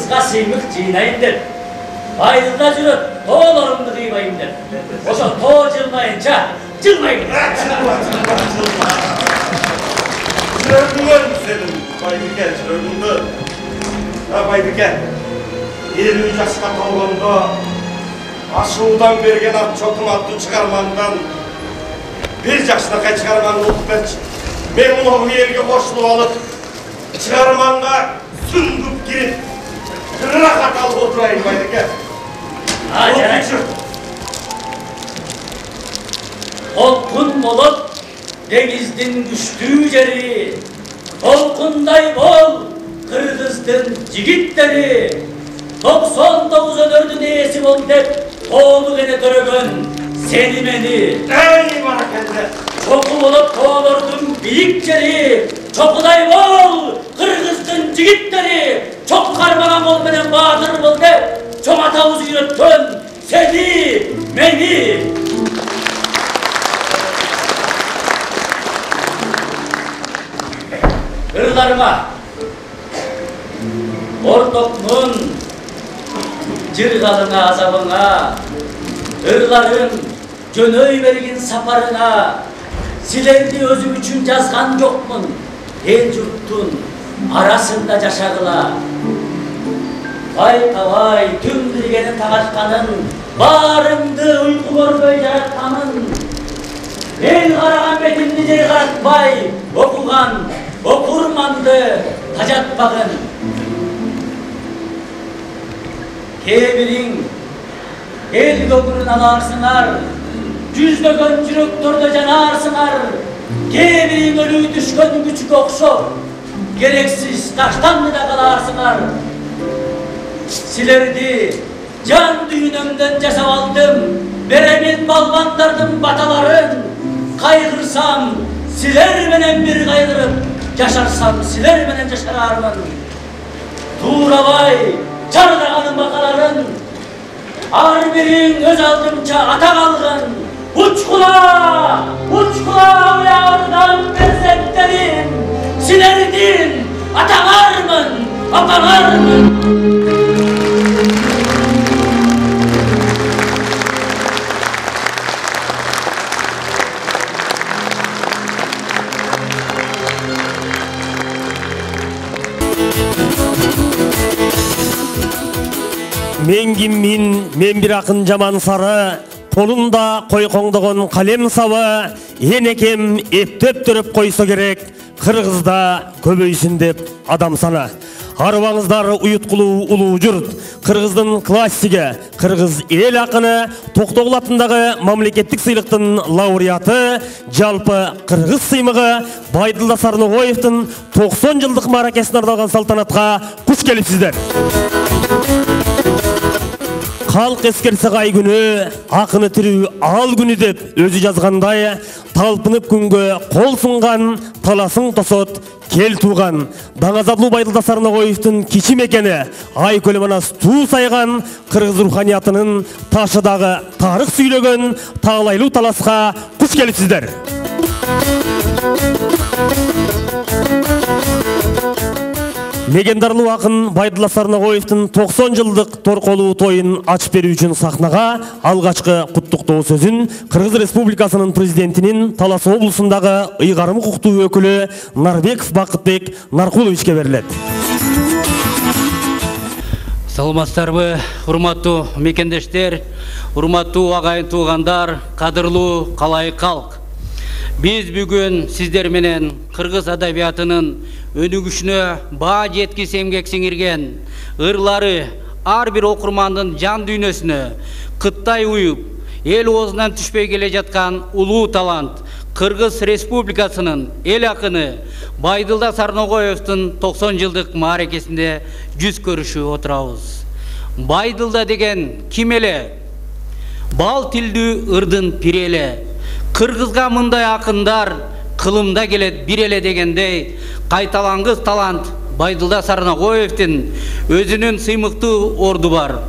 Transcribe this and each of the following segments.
Kırgızga sıymık jıynayındır. Bayılda жүрөт, тоолорумду кыйбайымдыр. Ошо тоо жылмайынча жылмайм. Жүрөгүңөр сенин Байбике, жүрөгүңдү. Байбике, 50 жашка толгондо ашуудан берген ат чокум аттуу чыгармандан бир жакшынакай чыгарманды окуп берчи. Мен муну элге кошулуп алып, чыгарманга сүңгүп кирип, рахат алып отурайын Байбике. Толкун болуп, деңиздин күчтүү жери, толкундай бол, Кыргыздын жигиттери, 99 өнөрдүн ээси бол деп, тоолу кене төрөгөн сени мени. Эй, баракелде! Чоку болуп тоолордун бийик жери, чокудай бол, Кыргыздын жигиттери, чоку кармаган бол менен баатыр бол деп, чоң атабыз үйрөткөн сени мени. Ырдарыма, ортокмун, жыргалыңа азабыңа, ырдарым жөнөй берген сапарыңа, силерди өзүм үчүн жазган жокмун, эл журттун арасында жашагыла. Байкабай түн биргени тагашканын, баарыңды уйку көрбөй жаратканын, эл караган бетимди жер каратпай окуган окурманды тажатпагын. Кээ-бириң эл көкүрүн аларсыңар, жүздөгөн жүрөктөрдө жанарсыңар, кээ-бириң өлүү түшкөн күчкө окшоп, керексиз таштанды да каларсыңар. Силерди жан дүйнөмдөн жасап алдым, беремин балбандардын баталарын, кайгырсам силер менен бир кайгырып, жашарсам силер менен жашарармын. Туурабай чардаганын бакаларын, ар бириң өз алдымча ата калган, учкула уягырдан перзенттерим, силердин атаңармын, апаңармын. Мен киммин, мен бир акын жаман сары, колунда койкоңдогон калем сабы, энекем эптеп төрөп койсо керек, Кыргызда көбөйсүн деп адам саны. Арыбаңыздар уюткулуу улуу журт, Кыргыздын классиги, Кыргыз эл акыны, Токтогул атындагы мамлекеттик сыйлыктын лауреаты, жалпы Кыргыз сыймыгы Байдылда Сарногоевдин 90 жылдык мааракесине арналган салтанатка куш келипсиздер. Халк эскерсе кай күнү, акыны тирүү ал күнү деп өзү жазгандай, талпынып күнгө кол сунган, таласың тосот, кел туган. Даңазадлуу Байдылда Сарногоевдин кичи мекени, ай көлү манас туу сайган, Кыргыз руханиятынын ташыдагы тарых сүйлөгөн таалайлуу таласка куш келипсиздер. Легендарлуу акын Байдылда Сарногоевдин 90 жылдык торколуу тоюн ачып берүү үчүн сахнага алгачкы куттуктоо сөзүн Кыргыз Республикасынын президентинин Талас облусундагы ыйгарым укуктуу өкүлү Нарбеков Бакытбек Наркуловичке берилет. Саламатсыздарбы, урматтуу мекендештер, урматтуу агайын туугандар, кадырлуу калайык калк. Биз бүгүн сиздер менен Кыргыз адабиятынын өнүгүшүнө баа жеткис эмгек сиңирген ырлары ар бир окурмандын жан дүйнөсүнө кыттай уюп, эл оозунан түшпөй келе жаткан улуу талант Кыргыз Республикасынын эл акыны Байдылда Сарногоевдин 90 жылдык мааракесинде жүз көрүшүп отурабыз. Байдылда деген ким эле? Бал тилдүү ырдын пири эле. Кыргызга мындай акындар кылымда келет бир эле дегендей, кайталангыс талант Байдылда Сарногоевдин өзүнүн сыймыктуу орду бар.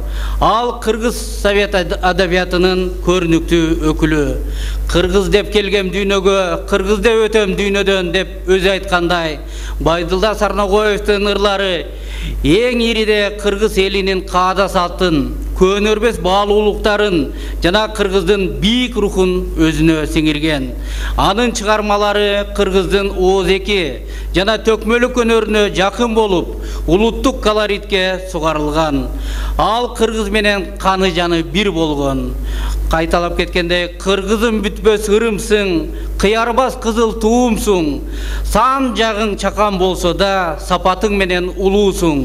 Ал Кыргыз Совет адабиятынын көрүнүктүү өкүлү. Кыргыз деп келгем дүйнөгө, кыргыз деп өтөм дүйнөдөн деп өзү айткандай, Байдылда Сарногоевдун ырлары эң ириде кыргыз элинин каада салтын, көнөрбес баалуулуктарын жана кыргыздын бийик рухун өзүнө сиңирген. Анын чыгармалары кыргыздын ооз-эки жана төкмөлүк өнөрүнө жакын болуп, улуттук колоритке сугарылган. Ал кыргыз менен каны жаны бир болгон. Кайталап кеткендей, кыргызым бүтпөс ырымсың, кыярбас кызыл туумсуң. Сан жагың чакан болсо да, сапатың менен улуусуң.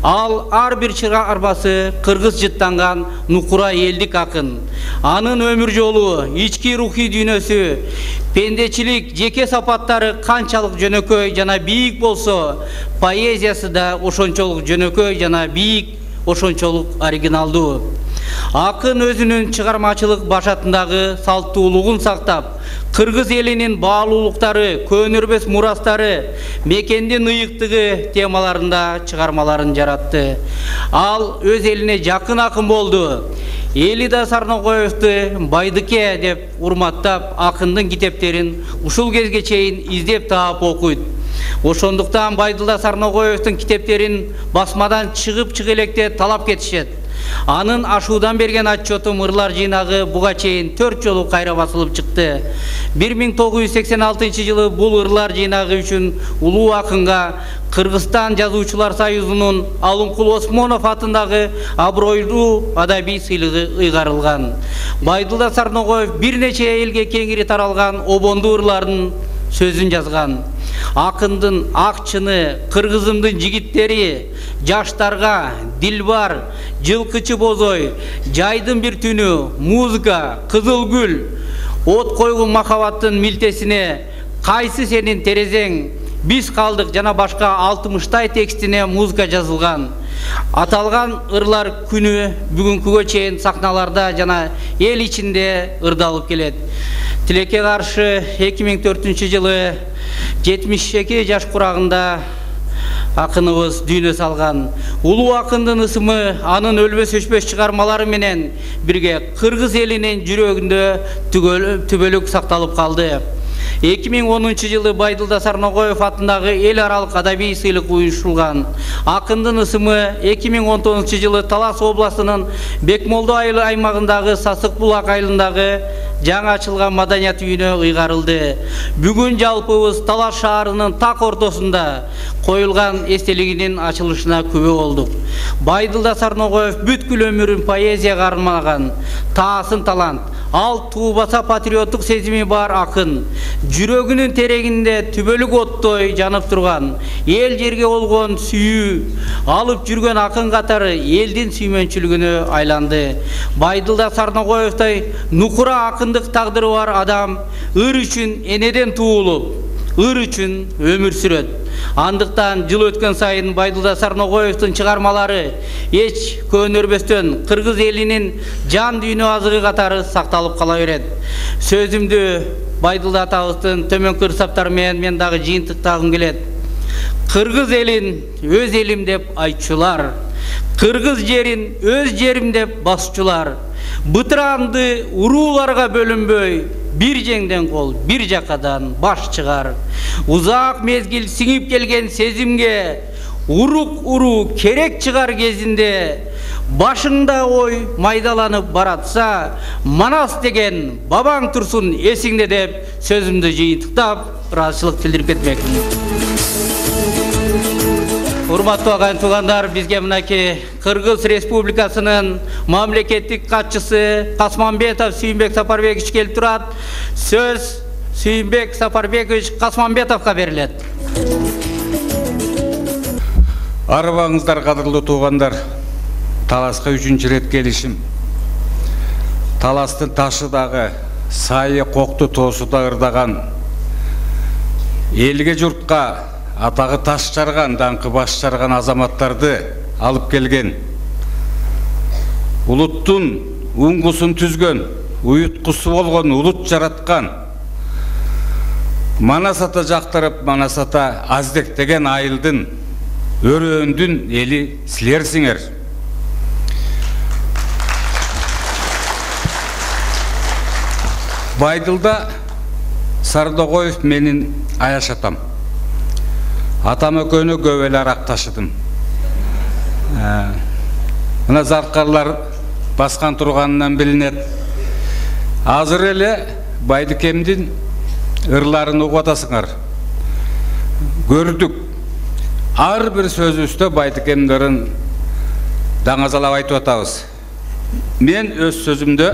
Ал ар бир чыгармасы кыргыз жыттанган нукура элдик акын. Анын өмүр жолу, ички рухий дүйнөсү, пендечилик, жеке сапаттары канчалык жөнөкөй жана бийик болсо, поэзиясы да ошончолук жөнөкөй жана бийик, ошончолук оригиналдуу. Акын өзүнүн чыгармачылык башатындагы салттуулугун сактап, кыргыз элинин баалуулуктары, көнөрбес мурастары, мекендин ыйыктыгы темаларында чыгармаларын жаратты. Ал өз элине жакын акын болду. Элида Сарногоевду Байдыке деп урматтап, акындын китептерин ушул кезге чейин издеп таап окуйт. Ошондуктан Байдылда Сарногоевдун китептерин басмадан чыгып электе талап кетишет. Анын ашуудан берген отчетум ырлар жыйнагы буга чейин 4 жолу кайра басылып чыкты. 1986 жылы бул ырлар жыйнагы үчүн улуу акынга Кыргызстан жазуучулар союзунун Алымкул Осмонов атындагы абройлуу адабий сыйлыгы ыйгарылган. Байдылда Сарногоев бир нече элге кеңири таралган обондуу ырлардын сөзүн жазган. Акындын акчыны, кыргызымдын жигиттери, жаштарга, Дилбар, Жылкычы бозой, жайдын бир түнү, музыка, кызыл гүл, от койгун махабаттын милтесине, кайсы сенин терезең, биз калдык жана башка 60 текстине музыка жазылган. Аталган ырлар күнү бүгүнкүгө чейин сахналарда жана эл ичинде ырдалып келет. Тилекке каршы 2004 жылы 72 жаш курагында акыныбыз дүйнө салган. Улуу акындын ысымы анын өлбөс өчпөс чыгармалары менен бирге кыргыз элинин жүрөгүндө түбөлүк сакталып калды. 2010 жылы Байдылда Сарногоев атындагы эл аралык адабий сыйлык уюштурулган. Акындын ысымы 2019 жылы Талас областынын Бекмолдо аймагындагы Сасык булак айылындагы жаңа ачылган маданият үйүнө ыйгарылды. Бүгүн жалпыбыз Талас шаарынын так ортосунда коюлган эстелигинин ачылышына күбө болдук. Байдылда Сарногоев бүткүл өмүрүн поэзияга армаган, таасын талант. Ал туубаса патриоттук сезими бар акын. Жүрөгүнүн терегинде түбөлүк оттой жанып турган, эл жерге болгон сүйүү алып жүргөн акын катары элдин сүймөнчүлүгүнө айланды. Байдылда Сарногоевтай нукура акындык тагдыры бар адам ыр үчүн энеден туулуп, ыр үчүн өмүр сүрөт. Андыктан жыл өткөн сайын Байдылда Сарногоевдун чыгармалары эч көнөрбөстөн кыргыз элинин жан дүйнө азыгы катары сакталып кала берет. Сөзүмдү Байдылда атабыздын төмөнкү ырсаптары менен мен дагы жыйынтыктагым келет. Кыргыз элин өз элим деп айтчулар, кыргыз жерин өз жерим деп басчулар, бытыранды урууларга бөлүнбөй, бир жеңден кол, бир жакадан баш чыгар. Узак мезгил сиңип келген сезимге урук уруу керек чыгар кезинде, башыңда ой майдаланып баратса, Манас деген бабаң турсун эсиңде деп сөзүмдү жыйынтыктап, ыраазычылык билдирип кетмекмин. Урматтуу агайын туугандар, бизге мынакей Кыргыз Республикасынын мамлекеттик катчысы Касманбетов Сүйүнбек Сапарбекович келип турат. Сөз Сүйүнбек Сапарбекович Касманбетовго берилет. Арыбаңыздар, кадырлуу туугандар. Таласка 3-чү рет келишим. Таластын ташы дагы, сайы кокту тоосу да ырдаган. Элге журтка атагы таш жарган, даңкы баш жарган азаматтарды алып келген. Улуттун уңгусун түзгөн, уюткусу болгон, улут жараткан. Манас ата жактырып, Манас ата аздектеген айылдын, өрөөндүн эли силерсиңер. Байдылда Сардоғоев менин аяш атам. Атам экөөнү көп эле арак ташыдым. Мына заркарлар баскан турганынан билинет. Азыр эле Байдыкемдин ырларын угуп атасыңар. Көрдүк. Ар бир сөзүбүздө Байдыкемдерин даңазалап айтып атабыз. Мен өз сөзүмдө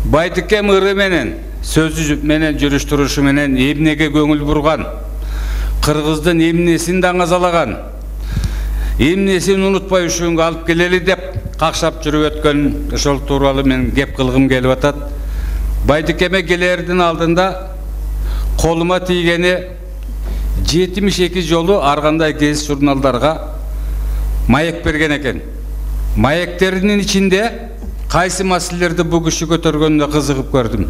Байдыкем ыры менен, сөзү менен, жүрүш-турушу менен эмнеге көңүл бурган, кыргыздын эмнесин даңазалаган, эмнесин унутпай ушунга алып келели деп какшап жүрүп өткөн ошол тууралуу мен кеп кылгым келип атат. Байдыкеме келердин алдында колума тийгени 72 жолу ар кандай гезит журналдарга маек берген экен. Маектеринин ичинде кайсы маселелерди бу киши көтөргөнүнө кызыгып көрдүм.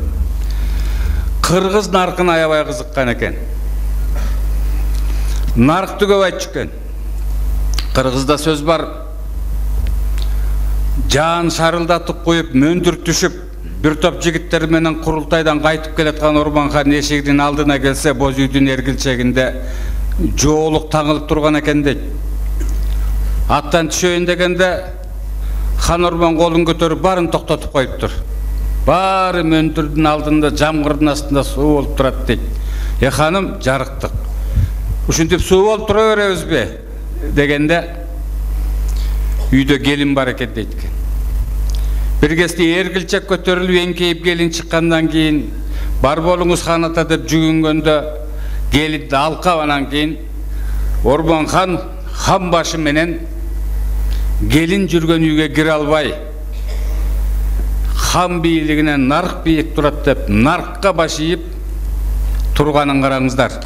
Кыргыз наркына аябай кызыккан экен. Наркты көп айтчу экен. Кыргызда сөз бар. Жаан шарылдатып коюп, мөндүр түшүп, бир топ жигиттер менен курултайдан кайтып келаткан Орманхан эшигинин алдына келсе, боз үйдүн эргилчегинде жоолук таңылып турган экен дейт. Аттан түшөйүн дегенде Хан Орман колун көтөрүп барын токтотуп коюптур. Бары мөндүрдүн алдында жамгырдын астында суу болуп турат дейт. Ханым, жарыктык. Ушинтип суу болуп тура беребизби дегенде үйдө келин бар экен дейт экен. Бир кезде эргилчек көтөрүлүп эңкейип келин чыккандан кийин бар болуңуз хан ата деп жүгүнгөндө келинди алкап анан кийин Орманхан хан башы менен келин жүргөн үйгө кире албай хан бийлигинен нарк бийик турат деп наркка баш ийип турганын караңыздар.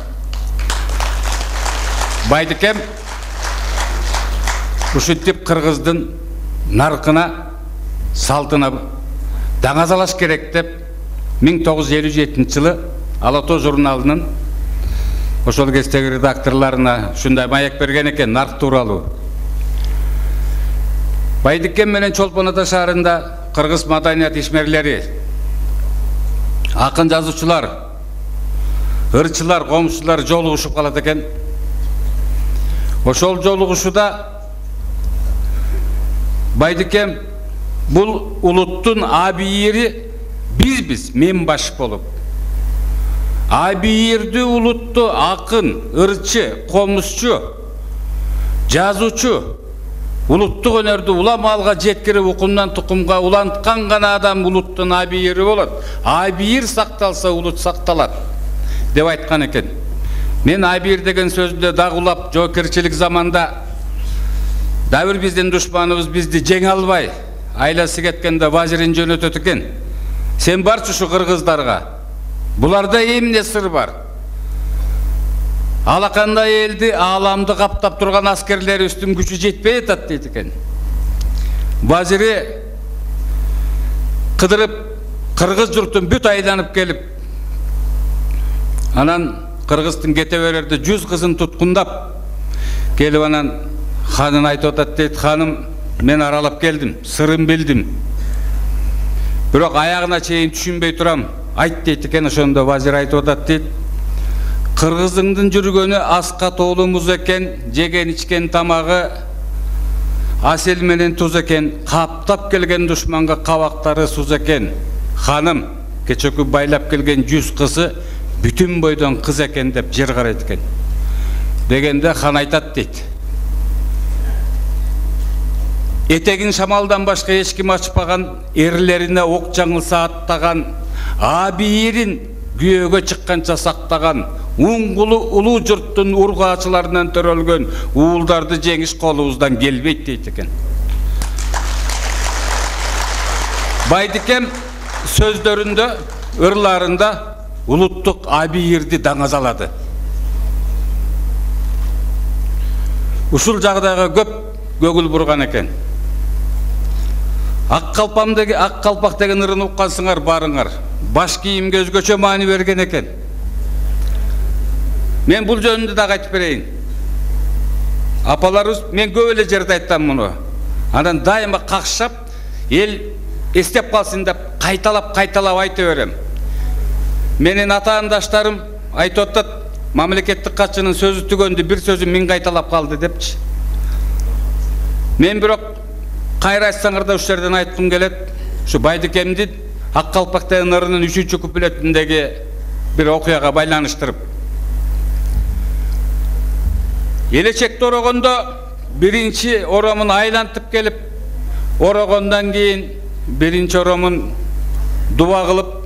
Байдыкем ушинтип кыргыздын наркына салтына даңазалаш керек деп 1957 жылы Ала Тоо журналынын ошол кездеги редакторларына ушундай маек берген экен нарк тууралуу. Байдыкем менен Чолпон Ата шаарында кыргыз маданият ишмерлери, акын жазуучулар, ырчылар, комшулар жолугушуп калат экен. Ошол жолугушууда Байдыкем бул улуттун абийири бизбиз, мен баш болуп. Абийирди улутту акын, ырчы, комузчу, жазуучу, улуттук өнөрдү улам алга жеткирип укумдан тукумга уланткан гана адам улуттун абийири болот. Абийир сакталса улут сакталат деп айткан экен. Мен абийир деген сөздү дагулап жоокерчилик заманда дабыр биздин душманыбыз бизди жеңе албай айласы кеткенде вазирин жөнөтөт экен. Сен барчы ушу кыргыздарга. Буларда эмне сыр бар? Алакандай элди, ааламды каптап турган аскерлерибиздин күчү жетпей атат дейт экен. Вазири кыдырып кыргыз журтун бүт айланып келип, анан кыргыздын кете берерде 100 кызын туткундап келип анан ханын айтып атат дейт. Ханым, мен аралап келдим, сырын билдим. Бирок аягына чейин түшүнбөй турам. Айт дейт экен. Ошондо вазир айтып атат дейт. Кыргызыңдын жүргөнү аска толуу муз экен, жеген ичкен тамагы асел менен туз экен, каптап келген душманга кабактары суз экен. Ханым, кечөкү байлап келген 100 кызы бүтүн бойдон кыз экен деп жер карайт экен. Дегенде хан айтат дейт. Этегин шамалдан башка эч ким ачпаган, эрлерине ок жаңылса аттаган, абийирин күйөөгө чыкканча сактаган, уңгулу улуу журттун ургаачыларынан төрөлгөн уулдарды жеңиш колубуздан келбейт дейт экен. Байдыкем сөздөрүндө, ырларында улуттук абийирди даңазалады. Ушул жагдайга көп көңүл бурган экен. Ак калпак деген ырын уккансыңар барыңар. Баш кийимге өзгөчө маани берген экен. Мен бул жөнүндө да айтып берейин. Апаларыбыз, мен көп эле жерде айттым муну. Анан дайыма какшап, эл эстеп калсын деп кайталап айта берем. Менин атаандаштарым айтып атат, мамлекеттик катчынын сөзү түгөндү, бир сөзү мен кайталап калды депчи. Мен бирок кайра айтсаңар да ушул жерден айткым келет. Ушу Байдыкемдин Ак Калпак ТНРнын 3-чү куплетиндеги бир окуяга байланыштырып. Келечекте орогондо биринчи оромун айлантып келип, орогондон кийин биринчи оромун дуба кылып,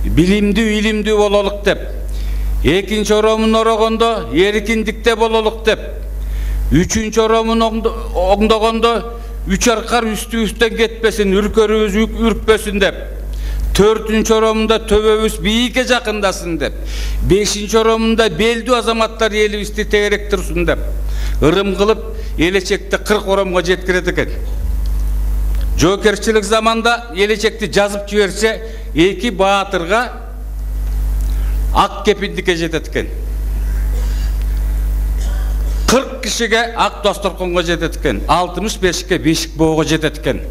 билимдүү, илимдүү бололук деп. Экинчи оромун орогондо эркиндикте бололук деп. Үчүнчү оромун оңдогондо үч аркар үстүбүздөн кетпесин, үркөрүбүз үркпөсүн деп. Төртүнчү оромунда төбөбүз бийикке жакындасын деп. Бешинчи оромунда белдүү азаматтар элибизди тегерек турсун деп. Ырым кылып, келечекте 40 оромго жеткирет экен. Жоокерчилик заманда келечекти жазып жиберсе, 2 баатырга ак кепиндикке жетет экен. 40 кишиге ак досторконго жетет экен. 65ке бешик боого жетет экен.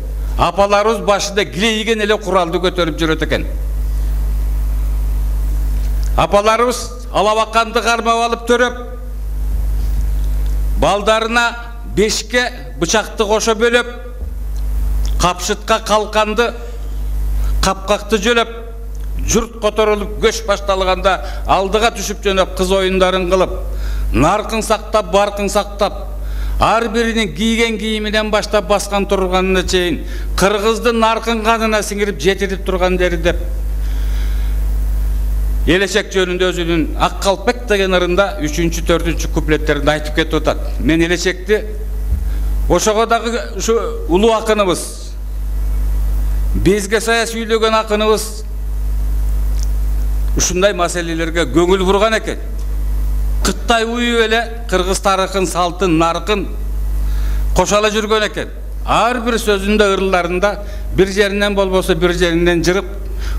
Апаларыбыз башында килейген эле куралды көтөрүп жүрөт экен. Апаларыбыз алабаканды кармап алып төрөп, балдарына бешикке бычакты кошо бөлөп, капшытка калканды, капкакты жөлөп, журт которулуп көч башталганда алдыга түшүп жөнөп кыз оюндарын кылып, наркын сактап, баркын сактап, ар биринин кийген кийиминен баштап баскан турганына чейин кыргыздын наркын канына сиңирип жетирип турган дери деп. Келечек жөнүндө өзүнүн Ак Калпак деген ырында 3-чү, 4-чү куплеттеринде айтып кетип атат. Мен келечекти ошого дагы ушу улуу акыныбыз, бизге сая сүйлөгөн акыныбыз ушундай маселелерге көңүл бурган экен. Кытай уюп эле кыргыз тарыхын, салтын, наркын кошала жүргөн экен. Ар бир сөзүндө, ырларында бир жеринен болбосо бир жеринен жырып,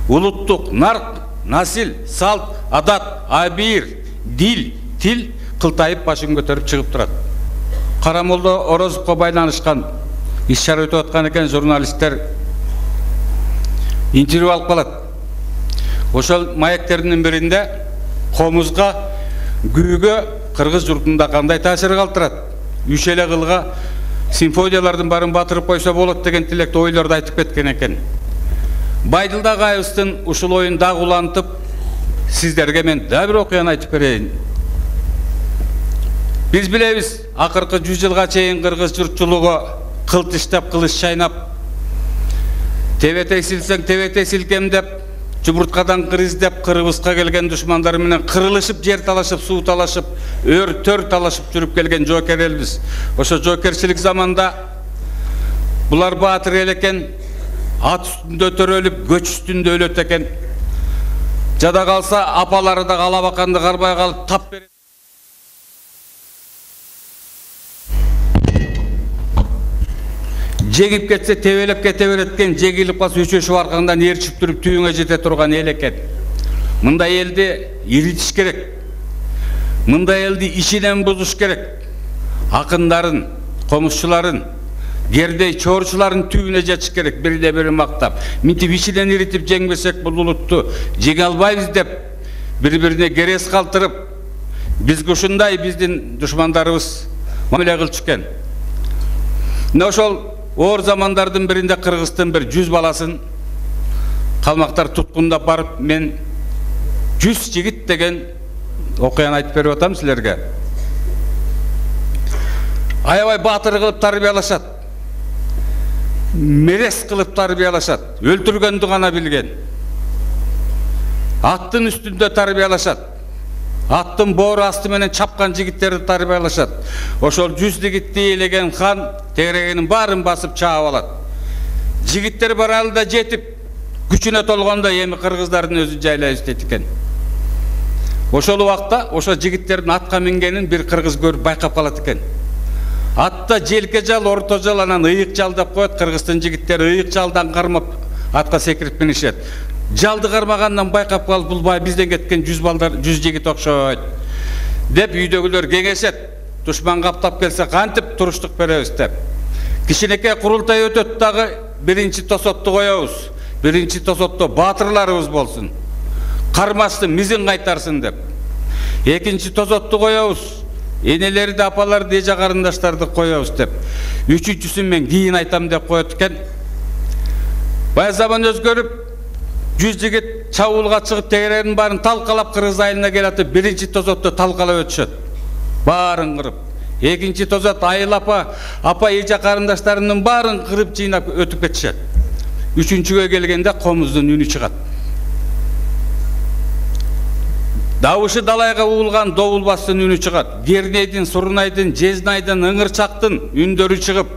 улуттук нарк, насил, салт, адат, абийир, дил, тил кылтайып башын көтөрүп чыгып турат. Карамолдо Орозовго байланышкан иш-чара өтүп аткан экен, журналисттер интервью алып калат. Ошол маектердин биринде комузга, күйгө кыргыз журтунда кандай таасир калтырат? Үч эле кылга симфониялардын барын батырып койсо болот деген тилекте ойлорду айтып кеткен экен. Байдылда Гайыбыздын ушул оюн дагы улантып, сиздерге мен да бир окуяны айтып берейин. Биз билебиз, акыркы 100 жылга чейин кыргыз журтчулугу кылт иштеп, кылыч чайнап, тебете силсең тебете силкем деп, чумурткадан кырыз деп кырыбызга келген душмандар менен кырылышып, жер талашып, суу талашып, өр-төр талашып жүрүп келген жоокер элбиз. Ошо жоокерчилик заманда булар баатыр эл экен, ат үстүндө төрөлүп, көч үстүндө өлөт экен. Жада калса апалары да алабаканды карбай калып тап берет. Жегип кетсе тебелеп кете береткен, жегилип калса үчөшүп аркаңдан ээрчип туруп түйүңө жете турган эл экен. Мындай элди иритиш керек. Мындай элди ичинен бузуш керек. Акындарын, комузчуларын, гердей чоорчуларын түйүнө жетиш керек, бирине бири мактап. Минтип ичинен иритип жеңбесек бул улутту жеңе албайбыз деп бири-бирине керес калтырып, бизге ушундай биздин душмандарыбыз мамиле кылчу экен. Мына ошол оор замандардын биринде кыргыздын бир 100 баласын калмактар туткундап барып, мен 100 жигит деген окуяны айтып берип атам силерге. Аябай баатыр кылып тарбиялашат, мерес кылып тарбиялашат, өлтүргөндү гана билген. Аттын үстүндө тарбиялашат, аттын боору асты менен чапкан жигиттерди тарбиялашат. Ошол 100 жигитти элеген хан тегерегенин баарын басып чаап алат. Жигиттер баралда жетип, күчүнө толгондо эми кыргыздардын өзү жайлайбыз дейт экен. Ошол убакта ошо жигиттердин атка мингенин бир кыргыз көрүп байкап калат экен. Атта желке жал, орто жал, анан ыйык жал деп коет. Кыргыздын жигиттери ыйык жалдан кармап атка секирип минишет. Жалды кармагандан байкап калып, бул бай бизден кеткен 100 балдар, 100 жигит окшойт деп үйдөгүлөр кеңешет. Душман каптап келсе кантип туруштук беребиз деп. Кичинекей курултай өтөт дагы, биринчи тосотту коебуз. Биринчи тосотто баатырларыбыз болсун. кармастын мизин кайтарсын деп. Экинчи тозотту коебуз. Энелерди, апаларды, эже карындаштарды коебуз деп. Үчүнчүсүн мен кийин айтам деп коет экен. Бая заман өзгөрүп, 100 жигит чабуулга чыгып тегерердин баарын талкалап Кыргыз айылына келатып, биринчи тозотту талкалап өтүшөт. Баарын кырып. Экинчи тозот айыл апа эже карындаштарынын баарын кырып жыйнап өтүп кетишет. Үчүнчүгө келгенде комуздун үнү чыгат. Дауышы далайга уулган добулбастын үнү чыгат. Гернейдин, Сурунайдын, Жезнайдын, Ыңырчактын үндөрү чыгып,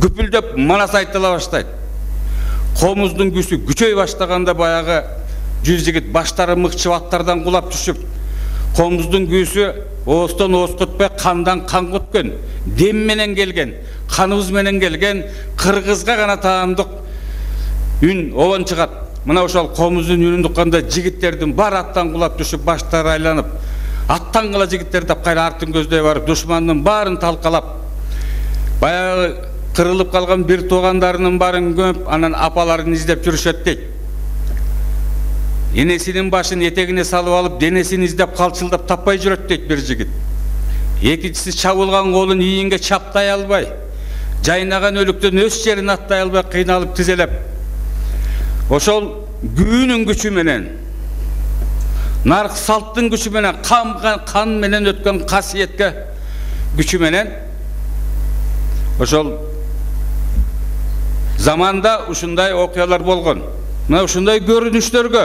күпүлдөп манас айтыла баштайт. Комуздун күсү күчөй баштаганда баягы 100 жигит баштары мыкчып аттардан кулап түшүп, комуздун күсү оостон ооз көтпөй кандан кан көткөн, дем менен келген, каныбыз менен келген кыргызга гана таандык үн обон чыгат. Мына ошол комуздун үнүн укканда жигиттердин бар аттан кулап түшүп, баштары айланып, аттан кыла жигиттер деп кайра артын көздөй барып, душмандын баарын талкалап, баягы кырылып калган бир туугандарынын баарын көмүп, анан апаларын издеп жүрүшөт дейт. Энесинин башын этегине салып алып, денесин издеп калчылдап таппай жүрөт дейт бир жигит. Экинчиси чабылган колун ийинге чаптай албай, жайнаган өлүктөн өз жерин аттай албай кыйналып тизелеп, ошол күүнүн күчү менен, нарк салттын күчү менен, кан менен өткөн касиетке күчү менен, ошол заманда ушундай окуялар болгон. Мына ушундай көрүнүштөргө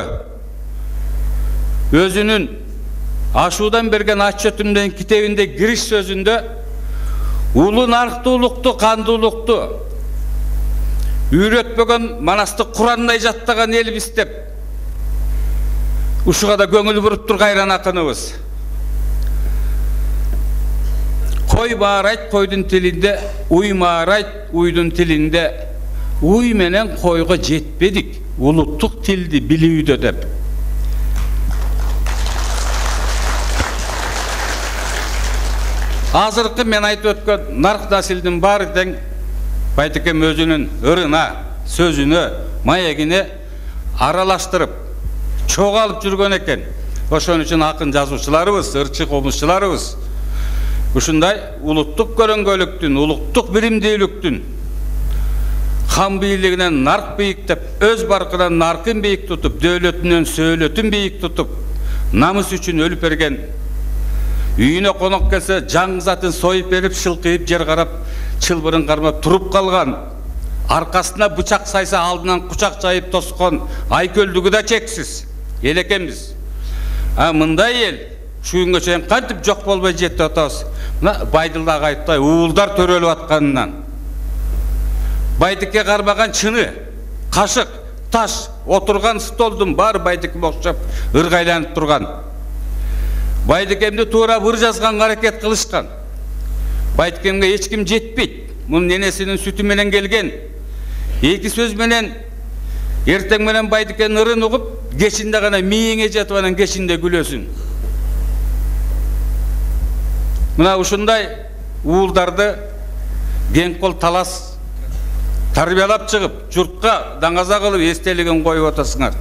өзүнүн ашуудан берген отчетумдун китебинде кириш сөзүндө улуу нарктуулукту, кандуулукту үйрөтпөгөн манасты Курандай жаттаган элбиз деп ушуга да көңүл буруптур кайран акыныбыз. Кой баарайт койдун тилинде, уй маарайт уйдун тилинде, уй менен койго жетпедик улуттук тилди билүүдө деп. Азыркы мен айтып өткөн нарк насилдин баары тең Байтекем өзүнүн ырына, сөзүнө, маегине аралаштырып, чогалып жүргөн экен. Ошон үчүн акын жазуучуларыбыз, ырчы комузчуларыбыз ушундай улуттук көрөнгөлүктүн, улуттук биримдүүлүктүн хан бийлигинен нарк бийиктеп, өз баркынан наркын бийик тутуп, дөөлөтүнөн сөөлөтүн бийик тутуп, намыс үчүн өлүп берген, үйүнө конок келсе жаңгыз атын союп берип, шылкыйып жер карап, чылбырын кармап туруп калган, аркасына бычак сайса алдынан кучак жайып тоскон айкөлдүгү да чексиз эл экенбиз. Мындай эл şu күнгө чейин кантип жок болбой жетип атабыз. Мына Байдылдагы айтпай уулдар төрөлүп атканынан. Байдыкке кармаган чыны, кашык, таш, отурган столдун баары Байдыкке окшоп ыргайланып турган. Байдыкемди туура быр жазганга аракет кылышкан. Байдыкемге эч ким жетпейт. Мунун ненесинин сүтү менен келген. Эки сөз менен эртең менен Байдыкенин ырын угуп, кечинде гана миңе жетип анан кечинде күлөсүн. Мына ушундай уулдарды кең кол талас тарбиялап чыгып, журтка даңаза кылып эстелигин коюп атасыңар.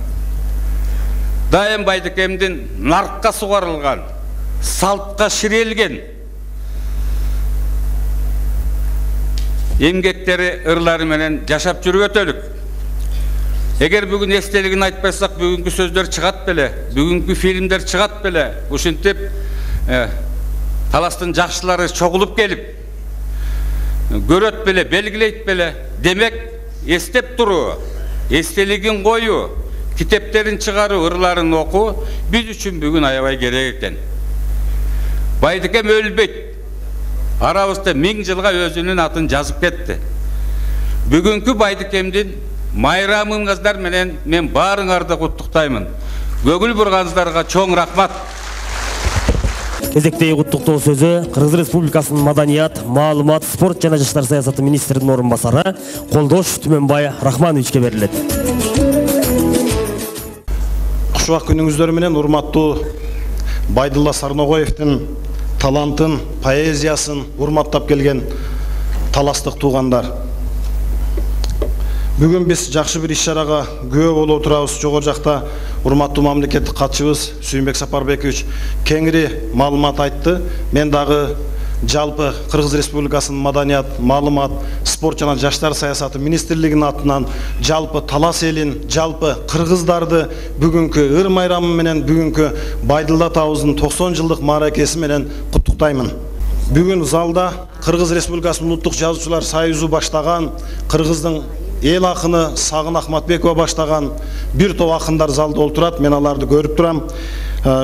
Дайым Байдыкемдин наркка сугарылган, салтка ширелген эмгектери, ырлары менен жашап жүрүп өтөлүк. Эгер бүгүн эстелигин айтпасак, бүгүнкү сөздөр чыгат беле, бүгүнкү фильмдер чыгат беле. Ушинтип таластын жакшылары чогулуп келип, көрөт беле, белгилейт беле. Демек, эстеп туруу, эстелигин коюу, китептерин чыгаруу, ырларын окуу биз үчүн бүгүн аябай керек экен. Байдыкем өлбөйт. Арабызда 1000 жылга өзүнүн атын жазып кетти. Бүгүнкү Байдыкемдин майрамыңыздар менен мен баарыңарды куттуктаймын. Көгүл бурганыңыздарга чоң рахмат. Кезектеги куттуктоо сөзү Кыргыз Республикасынын маданият, маалымат, спорт жана жаштар саясаты министринин орун басары Колдош Түмөнбай Рахмановичке берилет. Кушубак күнүңүздөр менен урматтуу Байдылла Сарногоевдин талантын, поэзиясын урматтап келген таластык туугандар. Бүгін біз жақшы бір иш-шараға күбө болуп отурабыз. Жогору жакта урматтуу мамлекеттик катчыбыз Сүйүнбек Сапарбекович кеңири маалымат айтты. Мен дагы жалпы Кыргыз Республикасынын маданият, маалымат, спорт жана жаштар саясаты министрлигинин атынан жалпы Талас элин, жалпы кыргыздарды бүгүнкү ыр майрамы менен, бүгүнкү Байдылда табыбыздын 90 жылдык мааракеси менен куттуктаймын. Бүгүн залда Кыргыз Республикасынын Улуттук Жазуучулар Союзу баштаган, Кыргыздын эл акыны Сагын Ахматбекова баштаган бир топ акындар залда олтурат. Мен аларды көрүп турам.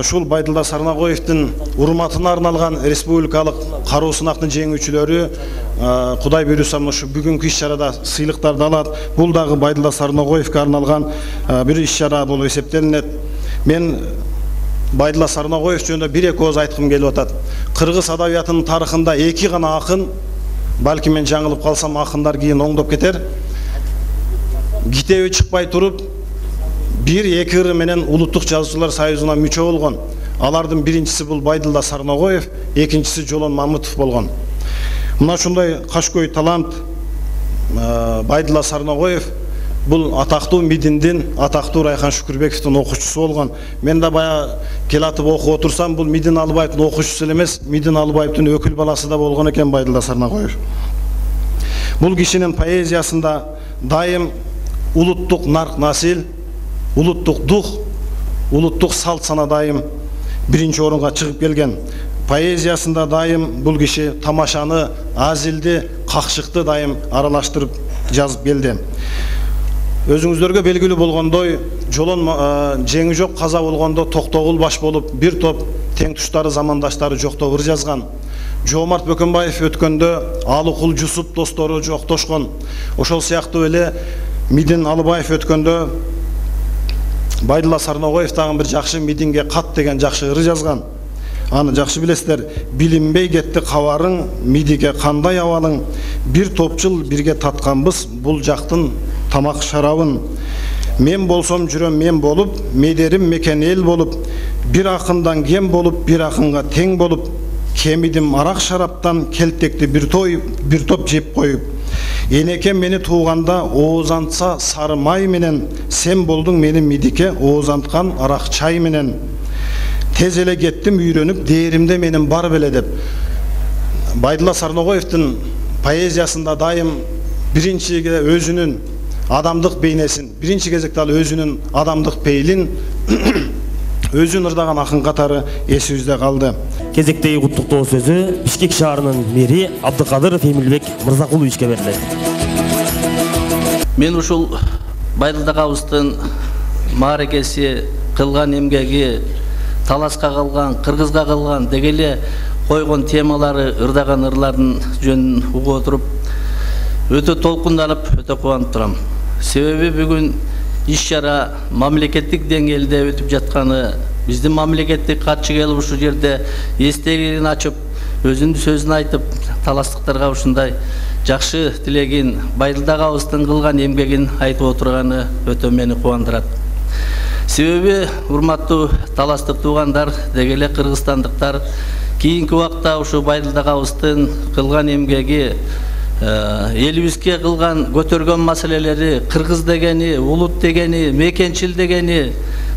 Шул Байдылда Сарнагоевдин урматына арналган республикалык каруу сынактын жеңүүчүлөрү Кудай буйруса ушу бүгүнкү иш-чарада сыйлыктарды алат. Бул дагы Байдылда Сарнагоевге арналган бир иш-чара болуп эсептелинет. Мен Байдылда Сарнагоев жөнүндө бир-эки ооз айткым келип атат. Кыргыз адабиятынын тарыхында эки гана акын, балки мен жаңылып калсам акындар кийин оңдоп кетер. Китеби чыкпай туруп, бир-эки ыры менен Улуттук Жазуучулар Союзуна мүчө болгон. Алардын биринчиси бул Байдылда Сарнагоев, экинчиси Жолон Мамытов болгон. Мына ушундай кашкөй талант Байдылда Сарнагоев бул атактуу Мидиндин, атактуу Райхан Шүкүрбековдун окуучусу болгон. Мен да бая келатып окуп отурсам, бул Мидин Алыбаевдин окуучусу эле эмес, Мидин Алыбаевдин өкүл баласы да болгон экен Байдылда Сарнагоев. Бул кишинин поэзиясында дайым улуттук нарк насил, улуттук дух, улуттук салт сана дайым биринчи орунга чыгып келген. Поэзиясында дайым бул киши тамашаны, азилди, какшыкты дайым аралаштырып жазып келди. Өзүңүздөргө белгилүү болгондой, жолон жеңи жок каза болгондо токтогул баш болуп, бир топ тең туштары, замандаштары жоктоп ыр жазган. Жоомарт Бөкөнбаев өткөндө Алыкул Жусуп достору жоктошкон. Ошол сыяктуу эле Мидин Алыбаев өткөндө Байдылда Сарнагоев дагы бир жакшы Мидинге кат деген жакшы ыр жазган. Аны жакшы билесиздер. Билинбей кетти кабарың, Мидиге кандай абалың, бир топ жыл бирге татканбыз бул жактын тамак шарабын. Мен болсом жүрөм мен болуп, медерим мекен эл болуп, бир акындан кем болуп, бир акынга тең болуп, кемидим арак шараптан келтекти бир топ жеп коюп. Энекем мени тууганда оозантса сары май менен, сен болдуң менин Мидике оозанткан арак чай менен. Тез эле кеттим үйрөнүп, дээримде менин бар беле деп. Байдылда Сарнагоевдин поэзиясында дайым биринчиге өзүнүн адамдык бейнесин, биринчи кезекте ал өзүнүн адамдык пейлин өзүн ырдаган акын катары эсибизде калды. Кезектеги куттуктоо сөзү Бишкек шаарынын мэри Абдыкадыров Эмилбек Мырзакуловичке берилет. Мен ушул Байдылда кабыздын мааракеси, кылган эмгеги, Таласка калган, Кыргызга калган дегеле койгон темалары, ырдаган ырлардын жөнүн угуп отуруп, өтө толкунданып, өтө кубанып турам. Себеби бүгүн иш-чара мамлекеттик деңгээлде өтүп жатканы, биздин мамлекеттик катчы келип ушул жерде эстелигин ачып, өзүнүн сөзүн айтып, таластыктарга ушундай жакшы тилегин, Байдылда кабыздын кылган эмгегин айтып отурганы өтө мени кубандырат. Себеби урматтуу таластык туугандар, дегеле кыргызстандыктар кийинки убакта ушу Байдылда кабыздын кылган эмгеги, элибизге кылган көтөргөн маселелери, кыргыз дегени, улут дегени, мекенчил дегени,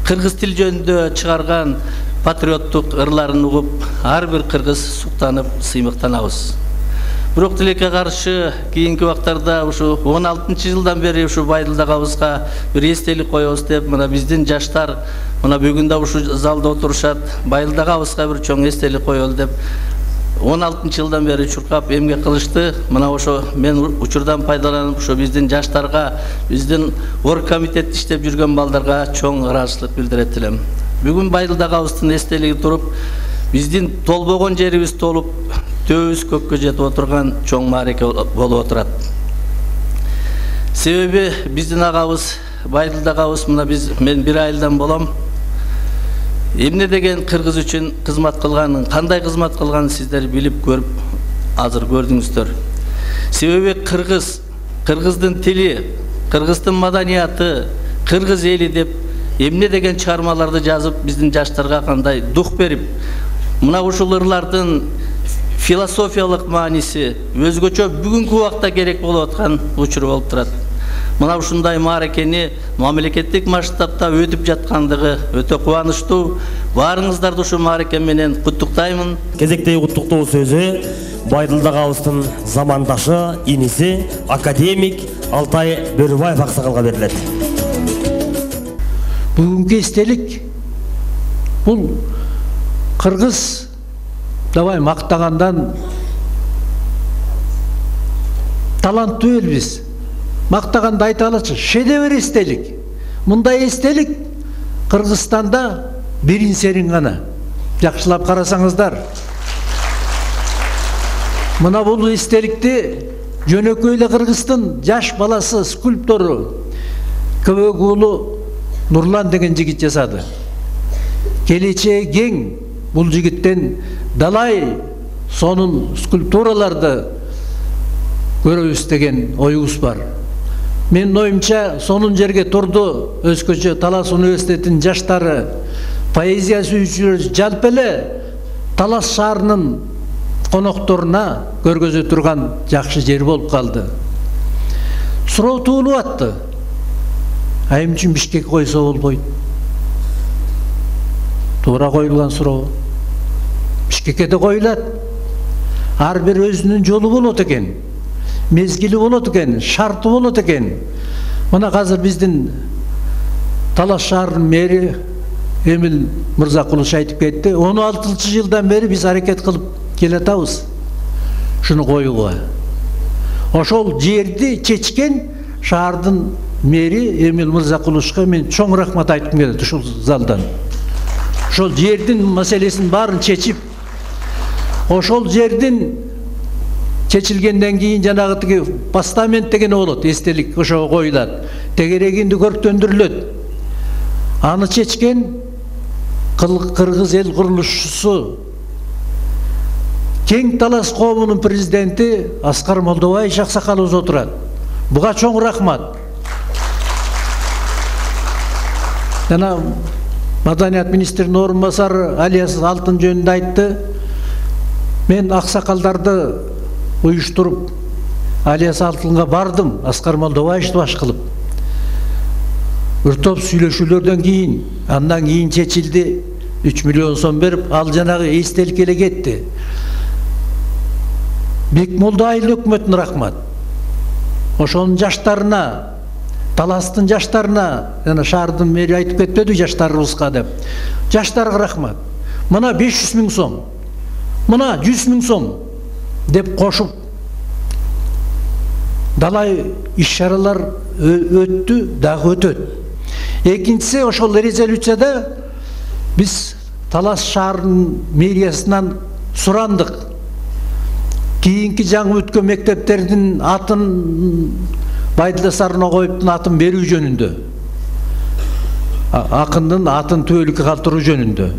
кыргыз тил жөнүндө чыгарган патриоттук ырларын угуп, ар бир кыргыз суктанып, сыймыктанабыз. Бирок тилекке каршы кийинки убактарда ушу 16-жылдан бери ушу Байдылда кабызга бир эстелик коебуз деп, мына биздин жаштар мына бүгүн да ушу залда отурушат. Байдылда кабызга бир чоң эстелик коелу деп 16-жылдан бери чуркап эмгек кылышты. Мына ошо мен учурдан пайдаланып ушу биздин жаштарга, биздин оргкомитетте иштеп жүргөн балдарга чоң ыраазычылык билдирет элем. Бүгүн Байдылда кабыздын эстелиги туруп, биздин толбогон жерибиз толуп, төбүбүз көккө жетип отурган чоң маареке болуп отурат. Себеби биздин агабыз Байдылда кабыз, мына мен 1 айылдан болом. Эмне деген кыргыз үчүн кызмат кылганын, кандай кызмат кылганын сиздер билип көрүп, азыр көрдүңүздөр. Себеби кыргыздын тили, кыргыздын маданияты, кыргыз эли деп эмне деген чыгармаларды жазып, биздин жаштарга кандай дух берип, мына ушул ырлардын философиялык мааниси өзгөчө бүгүнкү убакта керек болуп аткан учур болуп турат. Мына ушундай мааракени мамлекеттик масштабта өтүп жаткандыгы өтө кубанычтуу. Баарыңыздарды ушу маареке менен куттуктаймын. Кезектеги куттуктоо сөзү Байдылдак Абыстын замандашы, иниси, академик Алтай Бөрүбаев аксакалга берилет. Бүгүнкү эстелик бул кыргыз давай мактагандан таланттуу элбиз. Мактаганды айта алачы. Шедевр эстелик. Мындай эстелик Кыргызстанда бирин серин гана. Жакшылап карасаңыздар. Мына бул эстеликти жөнөкөй эле Кыргыздын жаш баласы скульптору Көбөк уулу Нурлан деген жигит жасады. Келечеги кең бул жигиттен далай сонун скульптураларды көрөбүз деген оюбуз бар. Мен оюмча сонун жерге турду өзгөчө Талас университетинин жаштары, поэзия сүйүүчүлөр жалпы эле Талас шаарынын конокторуна көргөзө турган жакшы жер болуп калды. Суроо туулуп атты. Айым үчүн Бишкек койсо болбойт. Туура коюлган суроо. Бишкекке да коюлат. Ар бир өзүнүн жолу болот экен. Мезгили болот экен, шарты болот экен. Мына азыр биздин Талас шаарынын мэри Эмил Мырзакулович айтып кетти. 16-жылдан бери биз аракет кылып келатабыз. Шуну коюуга. Ошол жерди чечкен шаардын мэри Эмил Мырзакуловичка мен чоң рахмат айткым келет ушул залдан. Ошол жердин маселесин баарын чечип, ошол жердин чечилгенден кийин жанагы постамент деген болот, эстелик ошого коюлат. Тегерегинди көрктөндүрүлөт. Аны чечкен Кыргыз эл курулушчусу Кең Талас коомунун президенти Аскар Молдобаевич аксакалыбыз отурат. Буга чоң рахмат. Жана Маданият министринин орун басары Алияс Алтын жөнүндө айтты. Мен аксакалдарды уюштуруп Алияс Алтынга бардым, Аскар Молдобаевичти баш кылып. Бир топ сүйлөшүүлөрдөн кийин, андан кийин чечилди. 3 миллион сом берип, ал жанагы эстелик эле кетти. Бекмолда айыл өкмөтүнө рахмат. Ошонун жаштарына, Таластын жаштарына, жана шаардын мэри айтып кетпеди жаштарыбызга деп. Жаштарга рахмат. Мына 500 000 сом. Мына 100 000 сом деп кошуп далай иш-чаралар өттү, дагы өтөт. Экинчиси ошол резолюцияда биз Талас шаарынын мэриясынан сурандык. Кийинки жаңы өткөн мектептердин атын Байдылда Сарноғоевтың атын берүү жөнүндө. Акындын атын түбөлүккө калтыруу жөнүндө.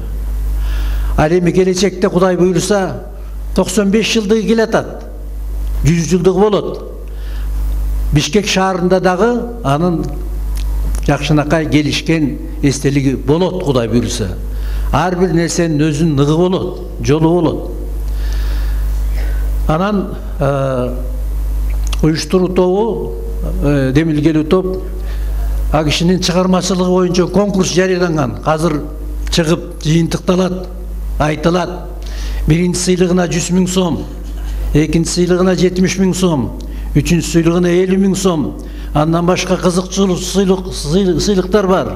Ал эми келечекте Кудай буйруса 95 жылдыгы келатат. 100 жылдыгы болот. Бишкек шаарында дагы анын жакшынакай келишкен эстелиги болот Кудай буйруса. Ар бир нерсенин өзүнүн ныгы болот, жолу болот. Анан уюштуруу тобу, демилгелүү топ ал кишинин чыгармачылыгы боюнча конкурс жарыяланган. Азыр чыгып жыйынтыкталат, айтылат. Биринчи сыйлыгына 100 000 сом, экинчи сыйлыгына 70 000 сом, үчүнчү сыйлыгына 50 000 сом. Андан башка кызыкчылык сыйлыктар бар.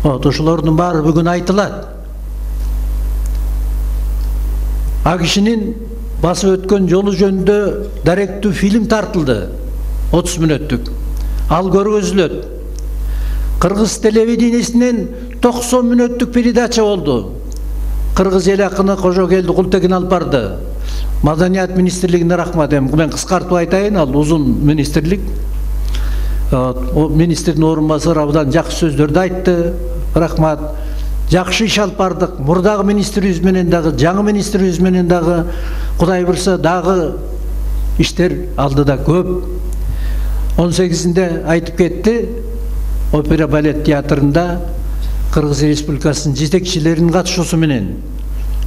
Ошолордун баары бүгүн айтылат. Ал кишинин басып өткөн жолу жөнүндө даректүү фильм тартылды. 30 мүнөттүк. Ал көргөзүлөт. Кыргыз телевидениесинен 90 мүнөттүк передача болду. Кыргыз эл акыны Кожокелди Култегин алып барды. Маданият министрлигине рахмат. Мен кыскартып айтайын, ал узун министрлик. Министрдин орун басары абдан жакшы сөздөрдү айтты. Рахмат. Жакшы иш алып бардык. Мурдагы министрибиз менен дагы, жаңы министрибиз менен дагы Кудай бурса дагы иштер алдыда көп. 18-inde айтып кетти. Опера балет театрында Кыргыз Республикасынын жетекчилеринин катышуусу менен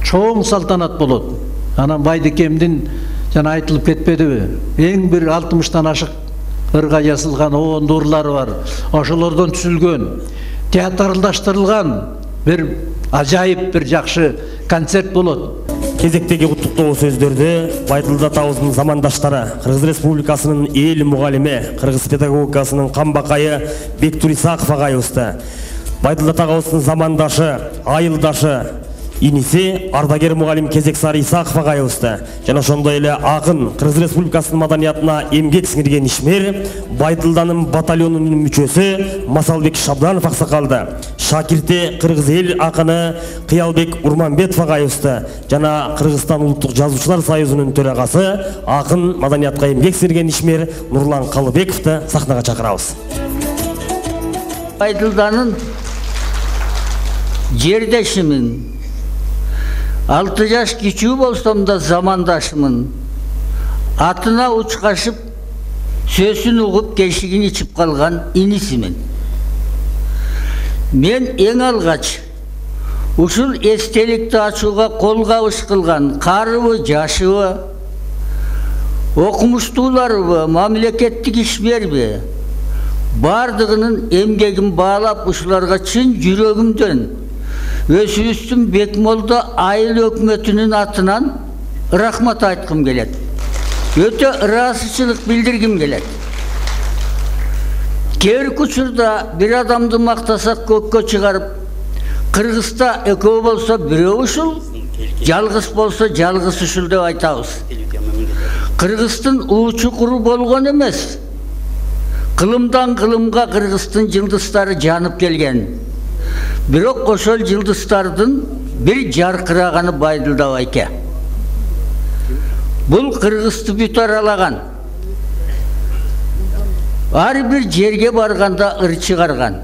чоң салтанат болот. Анан Байдекемдин жана айтылып кетпедиби? Эң бир 60-тан ашык ырга жасылган оонду ырлары бар. Ошолордон түзүлгөн, театралдаштырылган бир ажайып бир жакшы концерт болот. Кезектеги куттуктоо сөздөрдү Байдылда атабыздын замандаштары, Кыргыз Республикасынын эл мугалими, Кыргыз педагогикасынын камбакайы Бектур Исаков агайыбызды, Байдылда атабыздын замандашы, айылдашы, иниси ардагер мугалим Кезексары Исаков агайыбызды, жана ошондой эле акын Кыргыз Республикасынын маданиятына эмгек сиңирген ишмер, Байдылданын батальонунун мүчөсү Масалбек Шабданов аксакалды, шакирти кыргыз эл акыны Кыялбек Урманбетов агайыбызды, жана Кыргызстан улуттук жазуучулар союзунун төрагасы акын маданиятка эмгек сиңирген ишмер Нурлан Калыбековду сахнага чакырабыз. Байдылданын жердешимин, 6 жаш кичүү болсом да замандашымын. Атына учкашып, сөзүн угуп, кешигин ичип калган инисимин. Мен эң алгач ушул эстеликти ачууга кол кабыш кылган карыбы, жашыбы, окумуштууларыбы, мамлекеттик ишмерби, бардыгынын эмгегин баалап ушуларга чын жүрөгүмдөн өзүбүздүн Бекмолдо айыл өкмөтүнүн атынан рахмат айткым келет. Өтө ыраазычылык билдиргим келет. Кээ учурда бир адамды мактасак көккө чыгарып, Кыргызда экөө болсо бирөө ушул, жалгыз болсо жалгыз ушул деп айтабыз. Кыргыздын уучукуру болгон эмес. Кылымдан кылымга Кыргыздын жылдыздары жанып келген. Бирок ошол жылдыздардын бир жаркыраганы Байдылда байке. Бул Кыргызды бүт аралаган. Ар бир жерге барганда ыр чыгарган.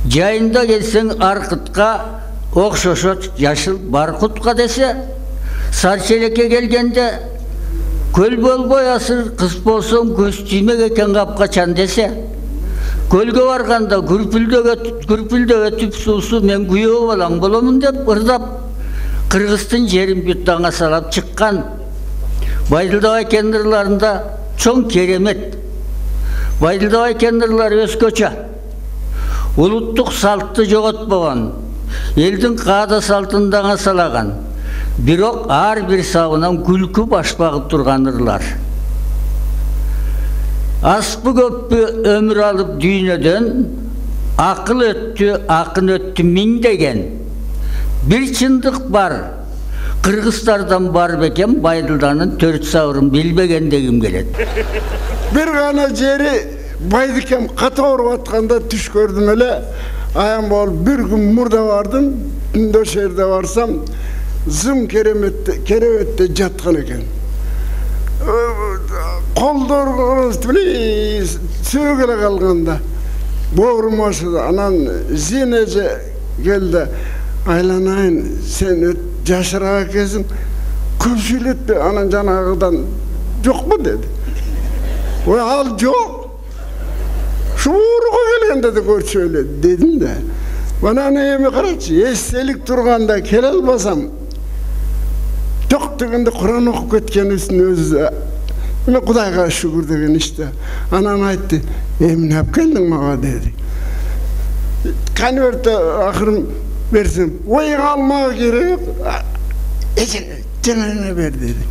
Жайында келсең Аркытка окшошот жашыл Баркутка десе, Сарчелекке келгенде көл болбой асыр кыз болсоң көз түймек экен капкачан десе, көлгө барганда күрпүлдөгө өтүп суусу мен күйөө балаң боломун деп ырдап, Кыргыздын жерин бүт даңа салап чыккан. Байдылда байкенин ырларында чоң керемет. Байдылда байкенин ырлары өзгөчө. Улуттук салтты жоготпогон, элдин каада салтын даңа салаган. Бирок ар бир сабынан күлкү баш багып турган ырлар. Аспы көппү өмүр алып дүйнөдөн, акыл өттү, акын өттү миңдеген. Бир чындык бар, кыргыздардан бар бекен Байдылданын 4 сабырын билбеген дегим келет. Бир гана жери Байдыкем ката ооруп атканда түш көрдүм эле. Аян болуп бир күн мурда бардым, түндө жерде барсам, зым керебетте жаткан экен. Колдору сөөгөлө калганда боорум ашыды. Анан зинеже келди. Айланайын, сен жашыраак экенсиң, көп сүйлөтпө. Анан жанагыдан жокпу деди. Ой, ал жок. Шууруга келгенде де көрчү эле дедим да. Анан эми карачы, эстелик турганда келе албасам, жок дегенде Куран окуп кеткенибиздин өзү эме Кудайга шүгүр деген иште. Анан айтты, эмне алып келдиң мага деди. Конвертте акырын берсем, ойга алмага керек, жана бер деди.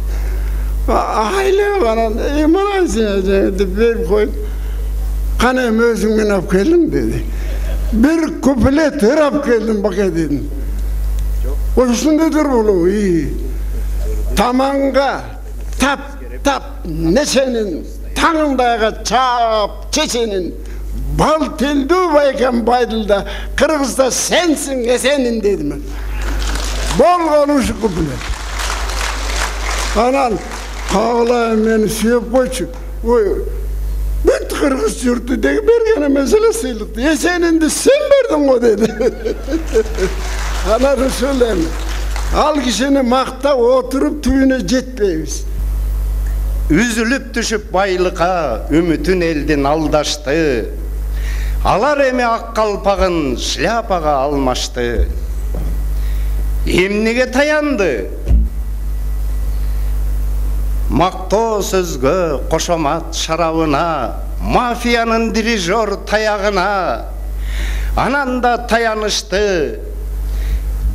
Айлап анан, мына сен деп берип коюп, кана эми өзүң менен алып келдиң деди. Bir kuplет ырап келдим бака дедим. Ошондой болу. Таманга тап неченин таңындайга чап чеченин бал телдүү байкем Байдылда Кыргызда сенсиң эсенин дедим. Болгон ушу куплет. Анан каалай мени сүйөп койчу. Ой, бүт Кыргыз журту деги берген меселе сыйлыкты. Эсенинди сен бердиң го деди. Анан ошол эми. Ал кишини мактап отуруп түбүнө жетпейбиз. Үзүлүп түшүп байлыкка үмүтүн элдин алдашты. Алар эми ак калпагын шляпага алмашты. Эмнеге таянды? мактоо сөзгө, кошомат шарабына, мафиянын дирижер таягына, анан да таянышты,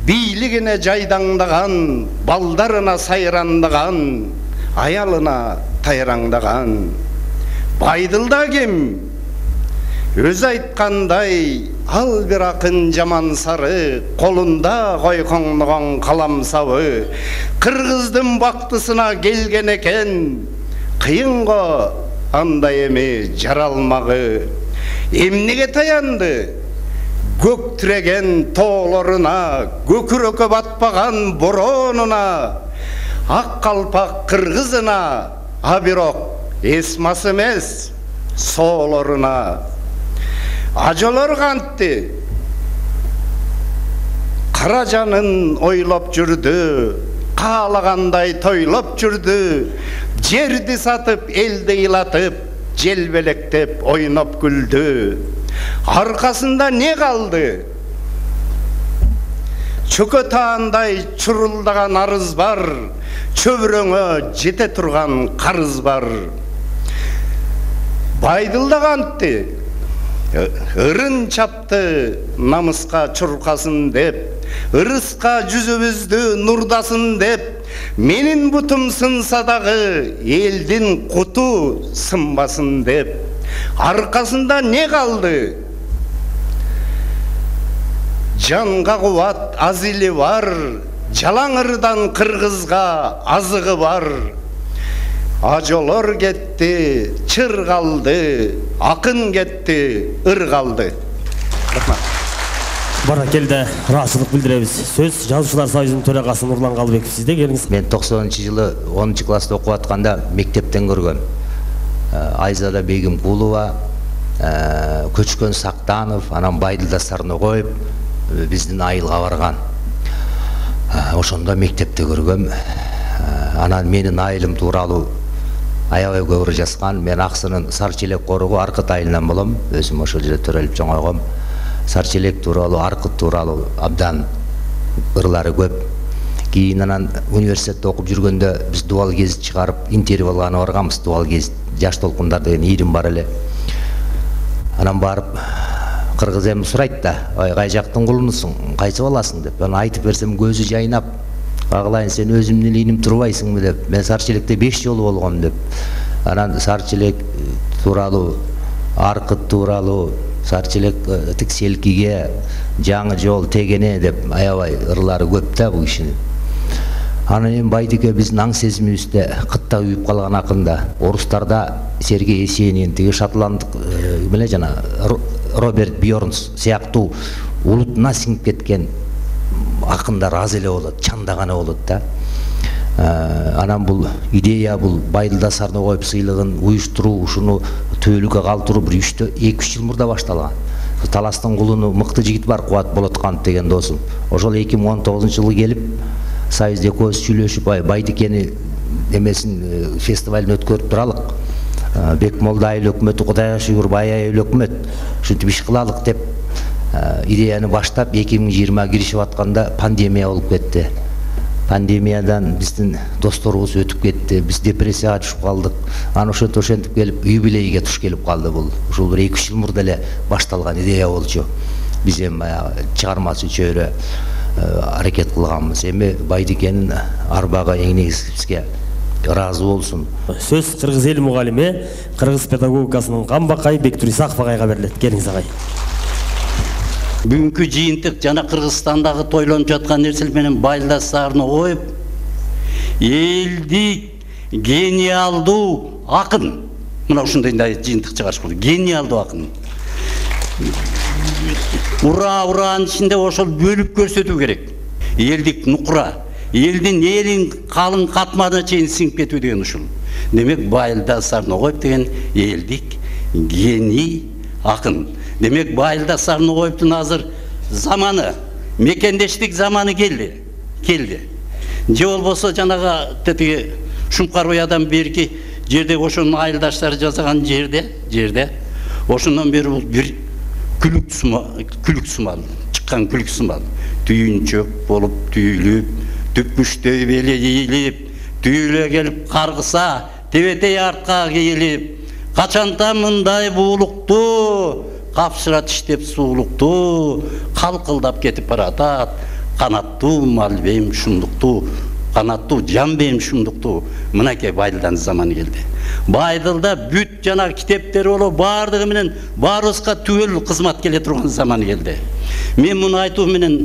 бийлигине жайдаңдаган, балдарына сайрандаган, аялына тайраңдаган. Байдылда ким? Өз айткандай, ал бир акын жаман сары, колунда койкоңдогон каламсабы, кыргыздын бактысына келген экен, кыйынго андай эми жаралмагы. Эмнеге таянды? Көк тиреген тоолоруна, көкүрөккө батпаган боронуна, ак калпак кыргызына, а бирок эсмас эмес соолоруна. Ажолор кантты? Кара жанын ойлоп жүрдү, каалагандай тойлоп жүрдү, жерди сатып, элди ыйлатып, желбелектеп, ойноп күлдү. Аркасында не калды? Чөкө таандай чурулдаган арыз бар, чөбүрөңө жете турган карыз бар. Байдылда кантты? Ырын чапты, намыска чуркасын деп, ырыска жүзүбүздү нурдасын деп, менин бутум сынса дагы элдин куту сынбасын деп. Аркасында не калды? Жанга кубат азили бар, жалаңырдан кыргызга азыгы бар. Ажолор кетти, чыр калды, акын кетти, ыр калды. Баракелде, ыраазычылык билдиребиз. Сөз Жазуучулар союзунун төрагасы Нурлан Калыбеков, сизде келиңиз. Мен 90-жылы 10 класста окуп атканда мектептен көргөм. Айзада Бегим Кулова, Көчкөн Сактанов, анан Байдылда Сарногоев биздин айылга барган. Ошондо мектепте көргөм. Анан менин айылым тууралуу аябай көп жазган. Мен Аксынын Сарчелек коругу Аркыт айылынан болом. Өзүм ошол жерде төрөлүп чоңойгом. Сарчелек тууралуу, Аркыт тууралуу абдан ырлары көп. Кийин анан университетте окуп жүргөндө биз дубал гезит чыгарып интервью алганы барганбыз. Дубал гезит Жаш толкундар деген ийрим бар эле. Анан барып кыргыз эми сурайт да, кай жактын кулунусуң, кайсы баласың деп. Мен айтып берсем көзү жайнап, агылайын сен өзүмдүн илинип турбайсыңбы деп. Мен Сарчелекте 5 жолу болгом деп. Анан Сарчелек тууралуу, Аркыт тууралуу, Сарчелек Тикселкиге, Жаңы жол, Тегене деп аябай ырлары көп да бул кишинин. Анан эми Байдыке биздин аң сезимибизде кытта үйүп калган акында. Орустарда Сергей Есенин, тиги шотландык эмеле жана Роберт Бьорнс сыяктуу улутуна сиңип кеткен акындар аз эле болот, чандаганы болот да. Анан бул идея, бул Байдылда Сарногоев сыйлыгын уюштуруу, ушуну төөлүккө калтыруу бир 2-3 жыл мурда башталган. Таластын кулуну мыкты жигит бар, Кубат Болотканов деген досум. Ошол 2019-жылы келип Союз экөөбүз сүйлөшүп, Байдыкени эмесин фестивалын өткөрүп туралык. Бекмолда айыл өкмөтү, Кудайга шүгүр бай айыл өкмөт ушинтип иш кылалык деп идеяны баштап 2020 киришип атканда пандемия болуп кетти. Пандемиядан биздин досторубуз өтүп кетти. Биз депрессияга түшүп калдык. Анан ошентип келип юбилейге туш келип калды бул. Ушул бир 2 жыл мурда эле башталган идея болчу. Биз эми чыгармасы чөйрө аракет кылганбыз. Эми Байдыкенин арбага эң негизи бизге ыраазы болсун. Сөз кыргыз эл мугалими, кыргыз педагогикасынын камбакай Бектур Исаков агайга берилет. Келиңиз агай. Бүгүнкү жыйынтык жана Кыргызстандагы тойлонуп жаткан нерселер менен Байдылда Сарногоев элдик гениалдуу акын. Мына ушундай жыйынтык чыгарыш болду. Гениалдуу акын. Ураанын ичинде ошол бөлүп көрсөтүү керек. Элдик нукура, элдин калың катмарына чейин сиңип кетүү деген ушул. Демек Байдылда Сарногоев деген элдик гений акын. Демек Байдылда Сарногоевдун азыр заманы, мекендештик заманы келди. Же болбосо жанагы тетиги Шумкар Уядан берки жерде ошонун айылдаштары жасаган жерде ошондон бери бул бир күлүк сымал чыккан күлүк сымал түйүнчөк болуп түйүлүп, түпкүчтөй беле ийилип, түйіле келіп қарғыса, тебетей артқа кейіліп, қачанда мындай буылықты, қапшыра тіштеп суылықты, қалқылдап кетіп баратат, қанатты малбейм шындықты, қанатты жанбейм шындықты. Мынакей Байдылдан заманы келді. Байдылда бүт жана китептер олы бардығы менен барысқа түгел қызмат келе тұрған заманы келді. Мен мұны айту менен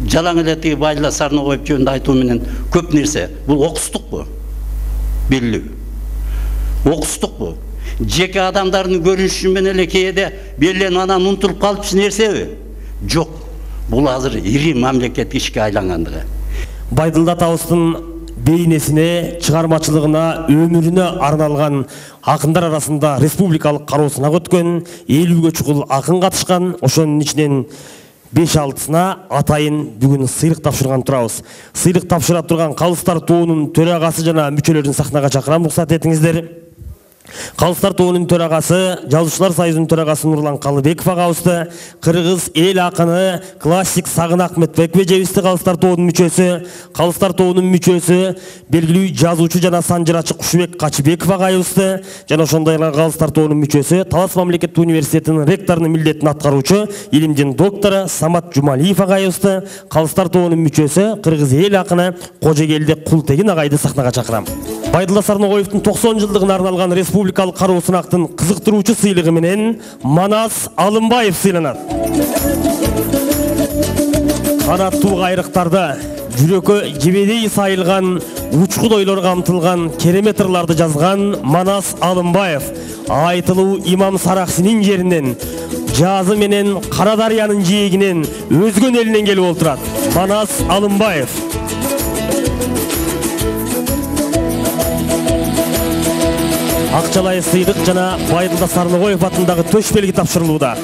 жалаң елетігі Байдылда сарына қойып жөнді айту менен көп нәрсе. Бұл оқыстық бұл. Белі. Оқыстық бұл. Жеке адамдардың көрінішімен әлі кейде белен анан ұнтылып қалыпшы нәрсе жоқ. Бұл азыр ири мамлекет ішке айланғандығы. Байдылда Тауыстың бейнесіне, шығармашылығына, өміріне арналған ақындар арасында республикалық қаруысына өткен, 50-ге чұғыл ақын қатышқан, ошонун ішінен 5-6-сына атайын бүгін сыйлық тапшырған тұрауыз. Сыйлық тапшыра тұрған Қалыстар тобының төрағасы жана мүчөлөрүн сахнаға чакырам, рұқсат етіңіздер. Қалыстар тобының төрағасы, Жазушылар союзунун төрағасы Нурлан Қалыбеков аға ауысты. Қырғыз ел ақыны классик Сағын Ахметбек жебісті Қалыстар тобының мүчөсі. Қалыстар тобының мүчөсі белгилүү жазуучу жана санжырачы Кушубек Качыбеков аға ауысты. Жана ошондой эле Қалыстар тобының мүчөсү Талас мамлекеттик университетинин ректорунун милдетин аткаруучу илимдин доктору Самат Жумалиев аға ауысты. Қалыстар тобының мүчөсү Кыргыз эл акыны Кожогелди Култегин агайды сахнага чакырам. Байдылда Сарногоевдун 90 жылдыгына арналган республикалык кароо сынактын кызыктыруучу сыйлыгы менен Манас Алымбаев сыйланат. Канаттуу кайрыктарда жүрөккө жебедей сайылган, учкул ойлор камтылган керемет ырларды жазган Манас Алымбаев айтылуу Имам Сараксинин жеринен, жазы менен Кара Дарыянын жээгинен, өзгөн элинен келип олтурат. Манас Алымбаев. Акчалай сыйдык жана Байдылда Сарногоев атындагы төш белги тапшырылууда.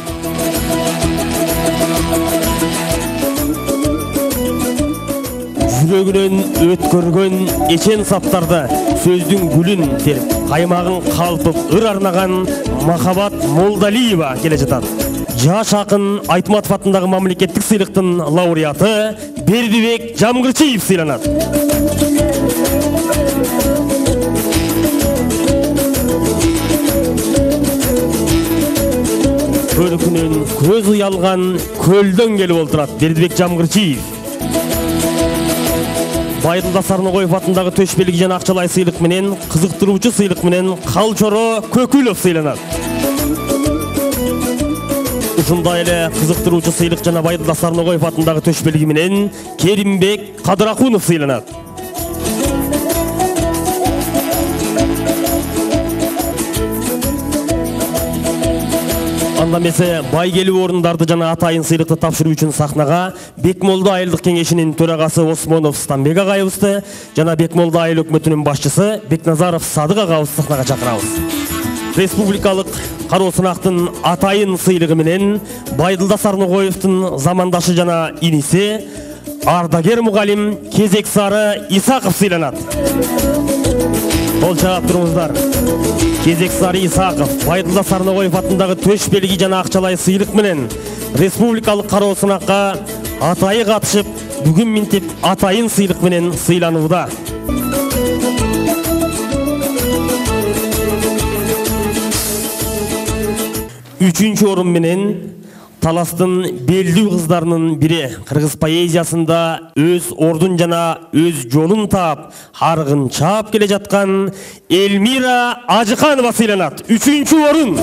Жүрөгүнөн өткөргөн эчен саптарды сөздүн гүлүн терип, каймагын калпып ыр арнаган Махабат Молдалиева келе жатат. Жаш акын Айтматов атындагы мамлекеттик сыйлыктын лауреаты Бердибек Жамгырчиев сыйланат. Көркүнөн көз уялган көлдөн келип олтурат Бердибек Жамгырчиев. Байдылда Сарногоев атындагы төш белги жана акчалай сыйлык менен, кызыктыруучу сыйлык менен Калчоро Көкүлов сыйланат. Ушундай эле кызыктыруучу сыйлык жана Байдылда Сарногоев атындагы төш белги менен Керимбек Кадыракунов сыйланат. Анда месе байгелүү орундарды жана атайын сыйлыкты тапшыруу үчүн сахнага Бекмолду айылдык кеңешинин төрагасы Осмонов Станбек агайыбызды жана Бекмолду айыл өкмөтүнүн башчысы Бекназаров Садык агайыбызды сахнага чакырабыз. Республикалык кароо сынактын атайын сыйлыгы менен Байдылда Сарногоевдун замандашы жана иниси ардагер мугалим Кезексары Исаков сыйланат. Кол чаап туруңуздар. Кезексары Исаков Байдылда Сарногоев атындагы төш белги жана акчалай сыйлык менен республикалык кароо сынакка атайы катышып, бүгүн минтип атайын сыйлык менен сыйланууда. Үчүнчү орун менен Таластын белдүү кыздарынын бири кыргыз поэзиясында өз ордун жана өз жолун таап, аргын чаап келе жаткан Эльмира Ажыканова сыйланат. Үчүнчү орун.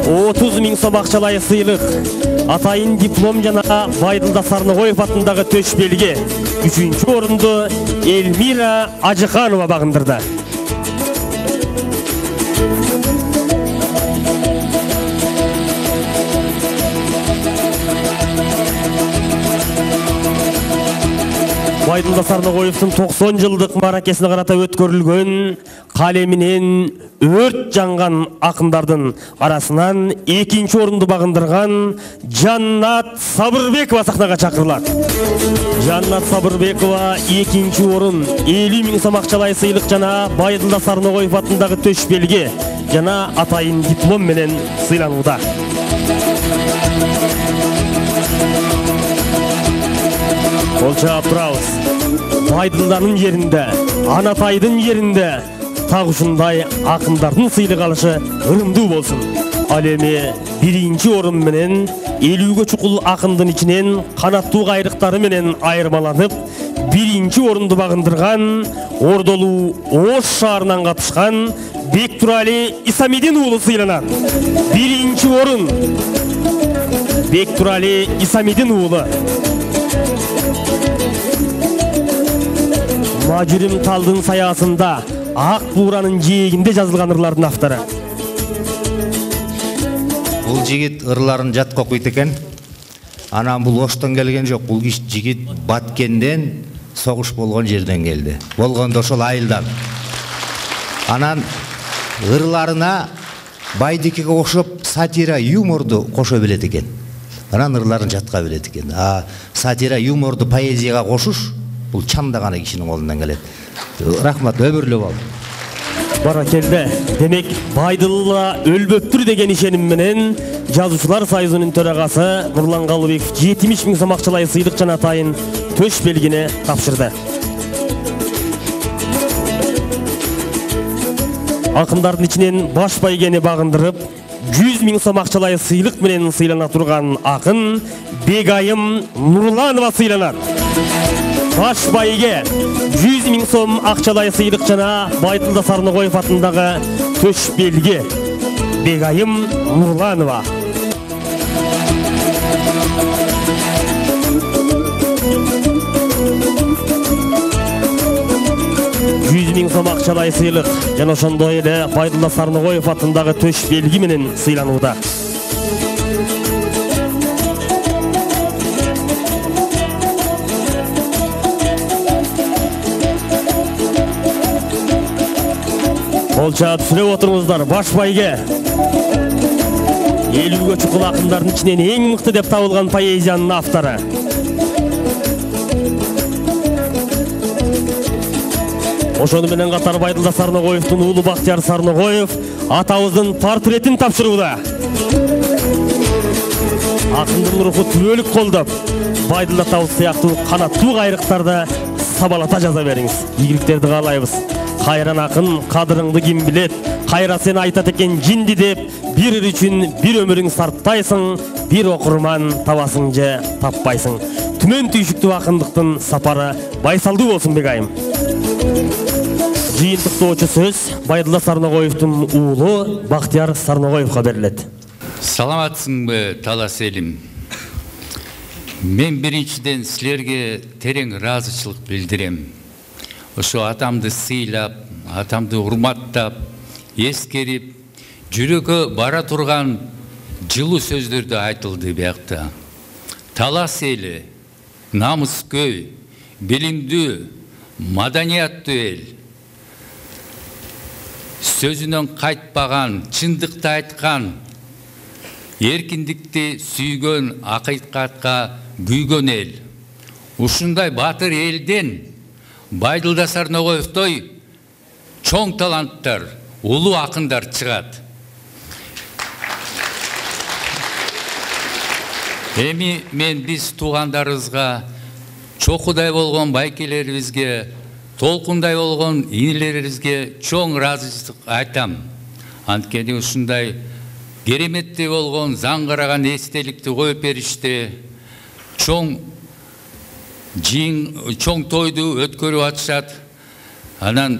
$30.000 сом акчалай сыйлык, атайын диплом жана Байдылда Сарногоев атындагы төш белги. Үчүнчү орунду Эльмира Ажыканова багындырды. Байдылда Сарногоевдун 90 жылдык маракесине карата өткөрүлгөн калеминен өрт жанган акындардын арасынан экинчи орунду багындырган Жаннат Сабырбекова сахнага чакырылат. Жаннат Сабырбекова экинчи орун, 50.000 сом акчалай сыйлык жана Байдылда Сарногоев атындагы төш белги жана атайын диплом менен сыйланууда. Болча турабыз. Байдылданын жеринде, Анатайдын жеринде так ушундай акындардын сыйлык алышы ырымдуу болсун. Ал эми биринчи орун менен 50-гө чукул акындын ичинен канаттуу кайрыктары менен айырмаланып, биринчи орунду багындырган Ордолуу Ош шаарынан катышкан Бектурали Исамидин уулу сыйланат. Биринчи орун Бектурали Исамидин уулу. Мажүрим талдын саясында ак бууранын жээгинде жазылган ырлардын автору. Бул жигит ырларын жатка окуйт экен. Анан бул Оштон келген жок. Бул жигит Баткенден согуш болгон жерден келди. Болгондо ошол айылдан. Анан ырларына Байдикеге окшоп сатира, юморду кошо билет экен. Анан ырларын жатка билет экен. Сатира, юморду поэзияга кошуш бул чамдаган кишинин колунан келет. Рахмат, өбүрлүү бол. Баракелде. Демек, Байдылла өлбөптүр деген ишеним менен Жазуучулар союзунун төрагасы Нурлан Калыбеков 70 000 сом акчалай сыйлык жана атайын төш белгини тапшырды. Акындардын ичинен баш байгени багындырып, 100 000 сом акчалай сыйлык менен сыйлана турган акын Бегайым Нурланова сыйланат. Баш байге 100 000 сом акчалай сыйлык жана Байдылда Сарногоев атындагы төш белги. Бегайым Нурланова. сом акчалай сыйлык жана ошондой эле Байдылда Сарногоев атындагы төш белги менен сыйланууда. Болча түшүрүп отуруңуздар, баш байге 50-гө чукул акындардын ичинен эң мыкты деп табылган поэзиянын автору. Ошону менен катар Байдылда Сарногоевдун уулу Бактияр Сарногоев атабыздын портретин тапшырууда. Акындын руху түбөлүк колдоп, Байдылда атабыз сыяктуу канаттуу кайрыктарды сабалата жаза бериңиз. Ийгиликтерди каалайбыз. Кайран акын кадырыңды ким билет, кайра сен айтат экен жинди деп, бир үчүн бир өмүрүң сарптайсың, бир окурман табасың же таппайсың. Түмөн түйшүктүү акындыктын сапары байсалдуу болсун Бегайым. Жыйынтыктоочу сөз Байдылда Сарногоевдун уулу Бактияр Сарногоевго берилет. Саламатсыңбы, талас элим? Мен биринчиден силерге терең ыраазычылык билдирем. Ошо атамды сыйлап, атамды урматтап, эскерип, жүрөгө бара турган жылуу сөздөрдү айтылды биякта. Талас эли, намыскөй, билимдүү, маданияттуу эл. Сөзүнөн кайтпаган, чындыкты айткан, эркиндикти сүйгөн, акыйкатка күйгөн эл. Ушундай батыр элден Байдылда Сарногоевдой чоң таланттар, улуу акындар чыгат. Эми мен биз туугандарыбызга, чокудай болгон байкелерибизге, толкундай болгон инилерибизге чоң ыраазычылык айтам. Анткени ушундай кереметтей болгон заңгыраган эстеликти коюп беришти, чоң тойду өткөрүп атышат. Анан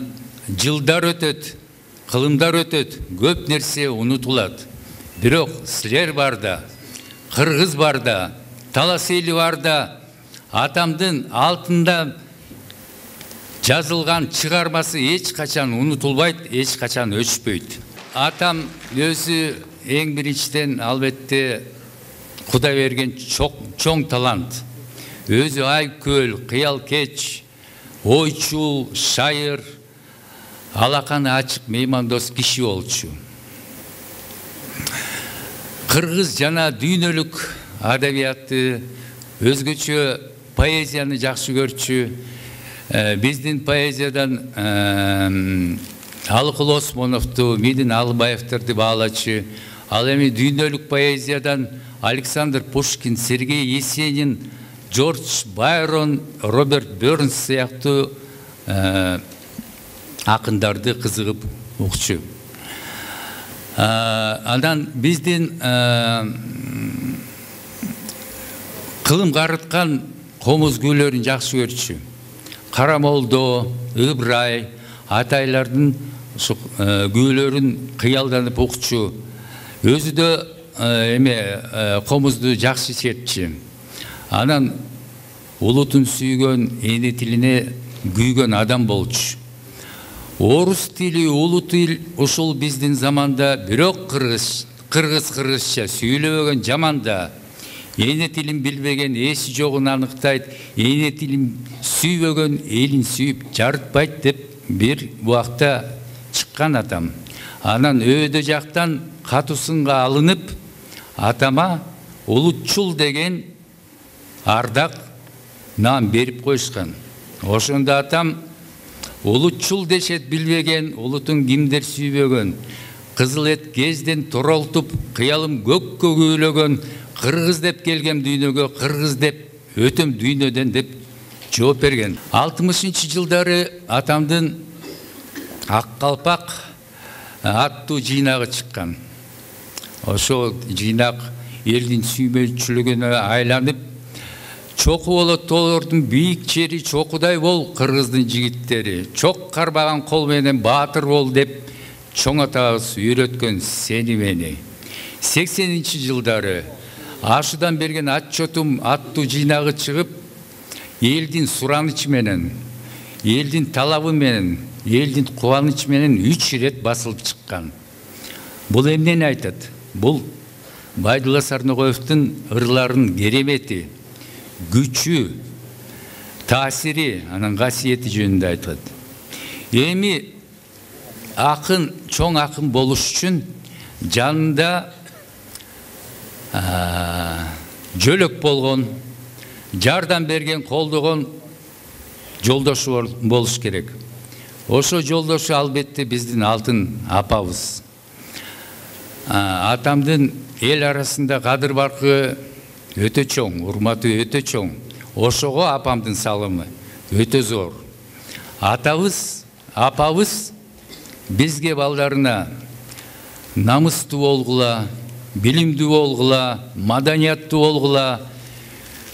жылдар өтөт, кылымдар өтөт, көп нерсе унутулат. Бирок силер барда, кыргыз барда, талас эли барда, атамдын алтында жазылган чыгармасы эч качан унутулбайт, эч качан өчпөйт. Атам өзү эң биринчиден албетте Кудай берген чоң талант. Өзү айкөл, кыял кеч, ойчул, шайыр, алаканы ачык, меймандос киши болчу. Кыргыз жана дүйнөлүк адабиятты, өзгөчө поэзияны жакшы көрчү. Биздин поэзиядан Алыкул Осмоновду, Мидин Алыбаевдерди баалачу. Ал эми дүйнөлүк поэзиядан Александр Пушкин, Сергей Есенин Джордж Байрон, Роберт Бернс сыяктуу акындарды кызыгып укчу. Андан биздин кылым карыткан комуз күүлөрүн жакшы көрчү. Карамолдо, Ыбырай, атайлардын күүлөрүн кыялданып укчу. Өзү да комузду жакшы чертчү. Анан улутун сүйгөн, эне тилине күйгөн адам болчу. Орус тили, улу тил ушул биздин заманда бирок кыргызча сүйлөбөгөн жаманда. Эне тилин билбеген эси жогун аныктайт. Эне тилин сүйбөгөн элин сүйүп жарытпайт деп бир убакта чыккан атам. Анан өйдө жактан катусунга алынып, атама улутчул деген ардак нам берип коюшкан. Ошондо атам улутчул дешет билбеген, улутун кимдер сүйбөгөн, кызыл эт кезден торолтуп, кыялым көккө күүлөгөн, кыргыз деп келгем дүйнөгө, кыргыз деп өтөм дүйнөдөн деп жооп берген. 60-жылдары атамдын Ак калпак аттуу жыйнагы чыккан. Ошо жыйнак элдин сүймөчүлүгүнө айланып, чоку болот тоолордун бийик чери чокудай бол кыргыздын жигиттери, чок карбаган кол менен баатыр бол деп чоң атабыз үйрөткөн сени мени. 80-жылдары ашыдан берген отчетум аттуу жыйнагы чыгып, элдин суранычы менен, элдин талабы менен, элдин кубанычы менен 3 рет басылып чыккан. Бул эмнени айтат? Бул Байдулла Сарногоевдун ырларынын керемети, күчү, таасири, анын касиети жөнүндө айтат. Эми акын, чоң акын болуш үчүн жанында жөлөк болгон, жардам берген, колдогон жолдошу болуш керек. Ошо жолдошу албетте биздин алтын апабыз. Атамдын эл арасында кадыр баркы өтө чоң, урматы өтө чоң. Ошого апамдын салымы өтө зор. Атабыз, апабыз бизге балдарына намыстуу болгула, билимдүү болгула, маданияттуу болгула,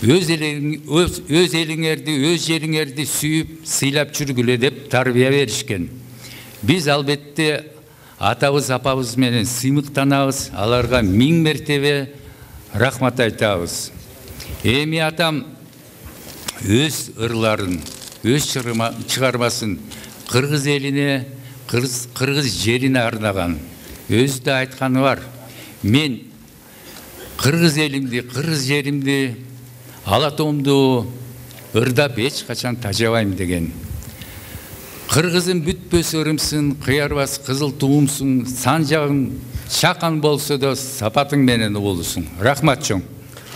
өз элиңерди, өз жериңерди сүйүп, сыйлап жүргүлө деп тарбия беришкен. Биз албетте атабыз, апабыз менен сыймыктанабыз, аларга 1000 мертебе рахмат айтабыз. Эми атам өз ырларын, өз чыгармасын кыргыз элине, кыргыз жерине арнаган. Өзү да айтканы бар. Мен кыргыз элимди, кыргыз жеримди, алатоомду ырдап эч качан тажабайм деген. Кыргызым бүтпөс ырымсың, кыярбас кызыл туумсуң, сан жагың чакан болсо да сапатың менен болусуң. Рахмат чоң.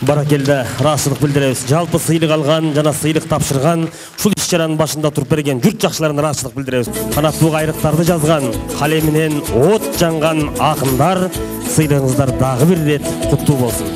Баракелде, ыраазычылык билдиребиз. Жалпы сыйлык алган жана сыйлык тапшырган, ушул иш-чаранын башында туруп берген журт жакшыларына ыраазычылык билдиребиз. Канаттуу кайрыктарды жазган, калеминен от жанган акындар, сыйлыгыңыздар дагы бир рет куттуу болсун.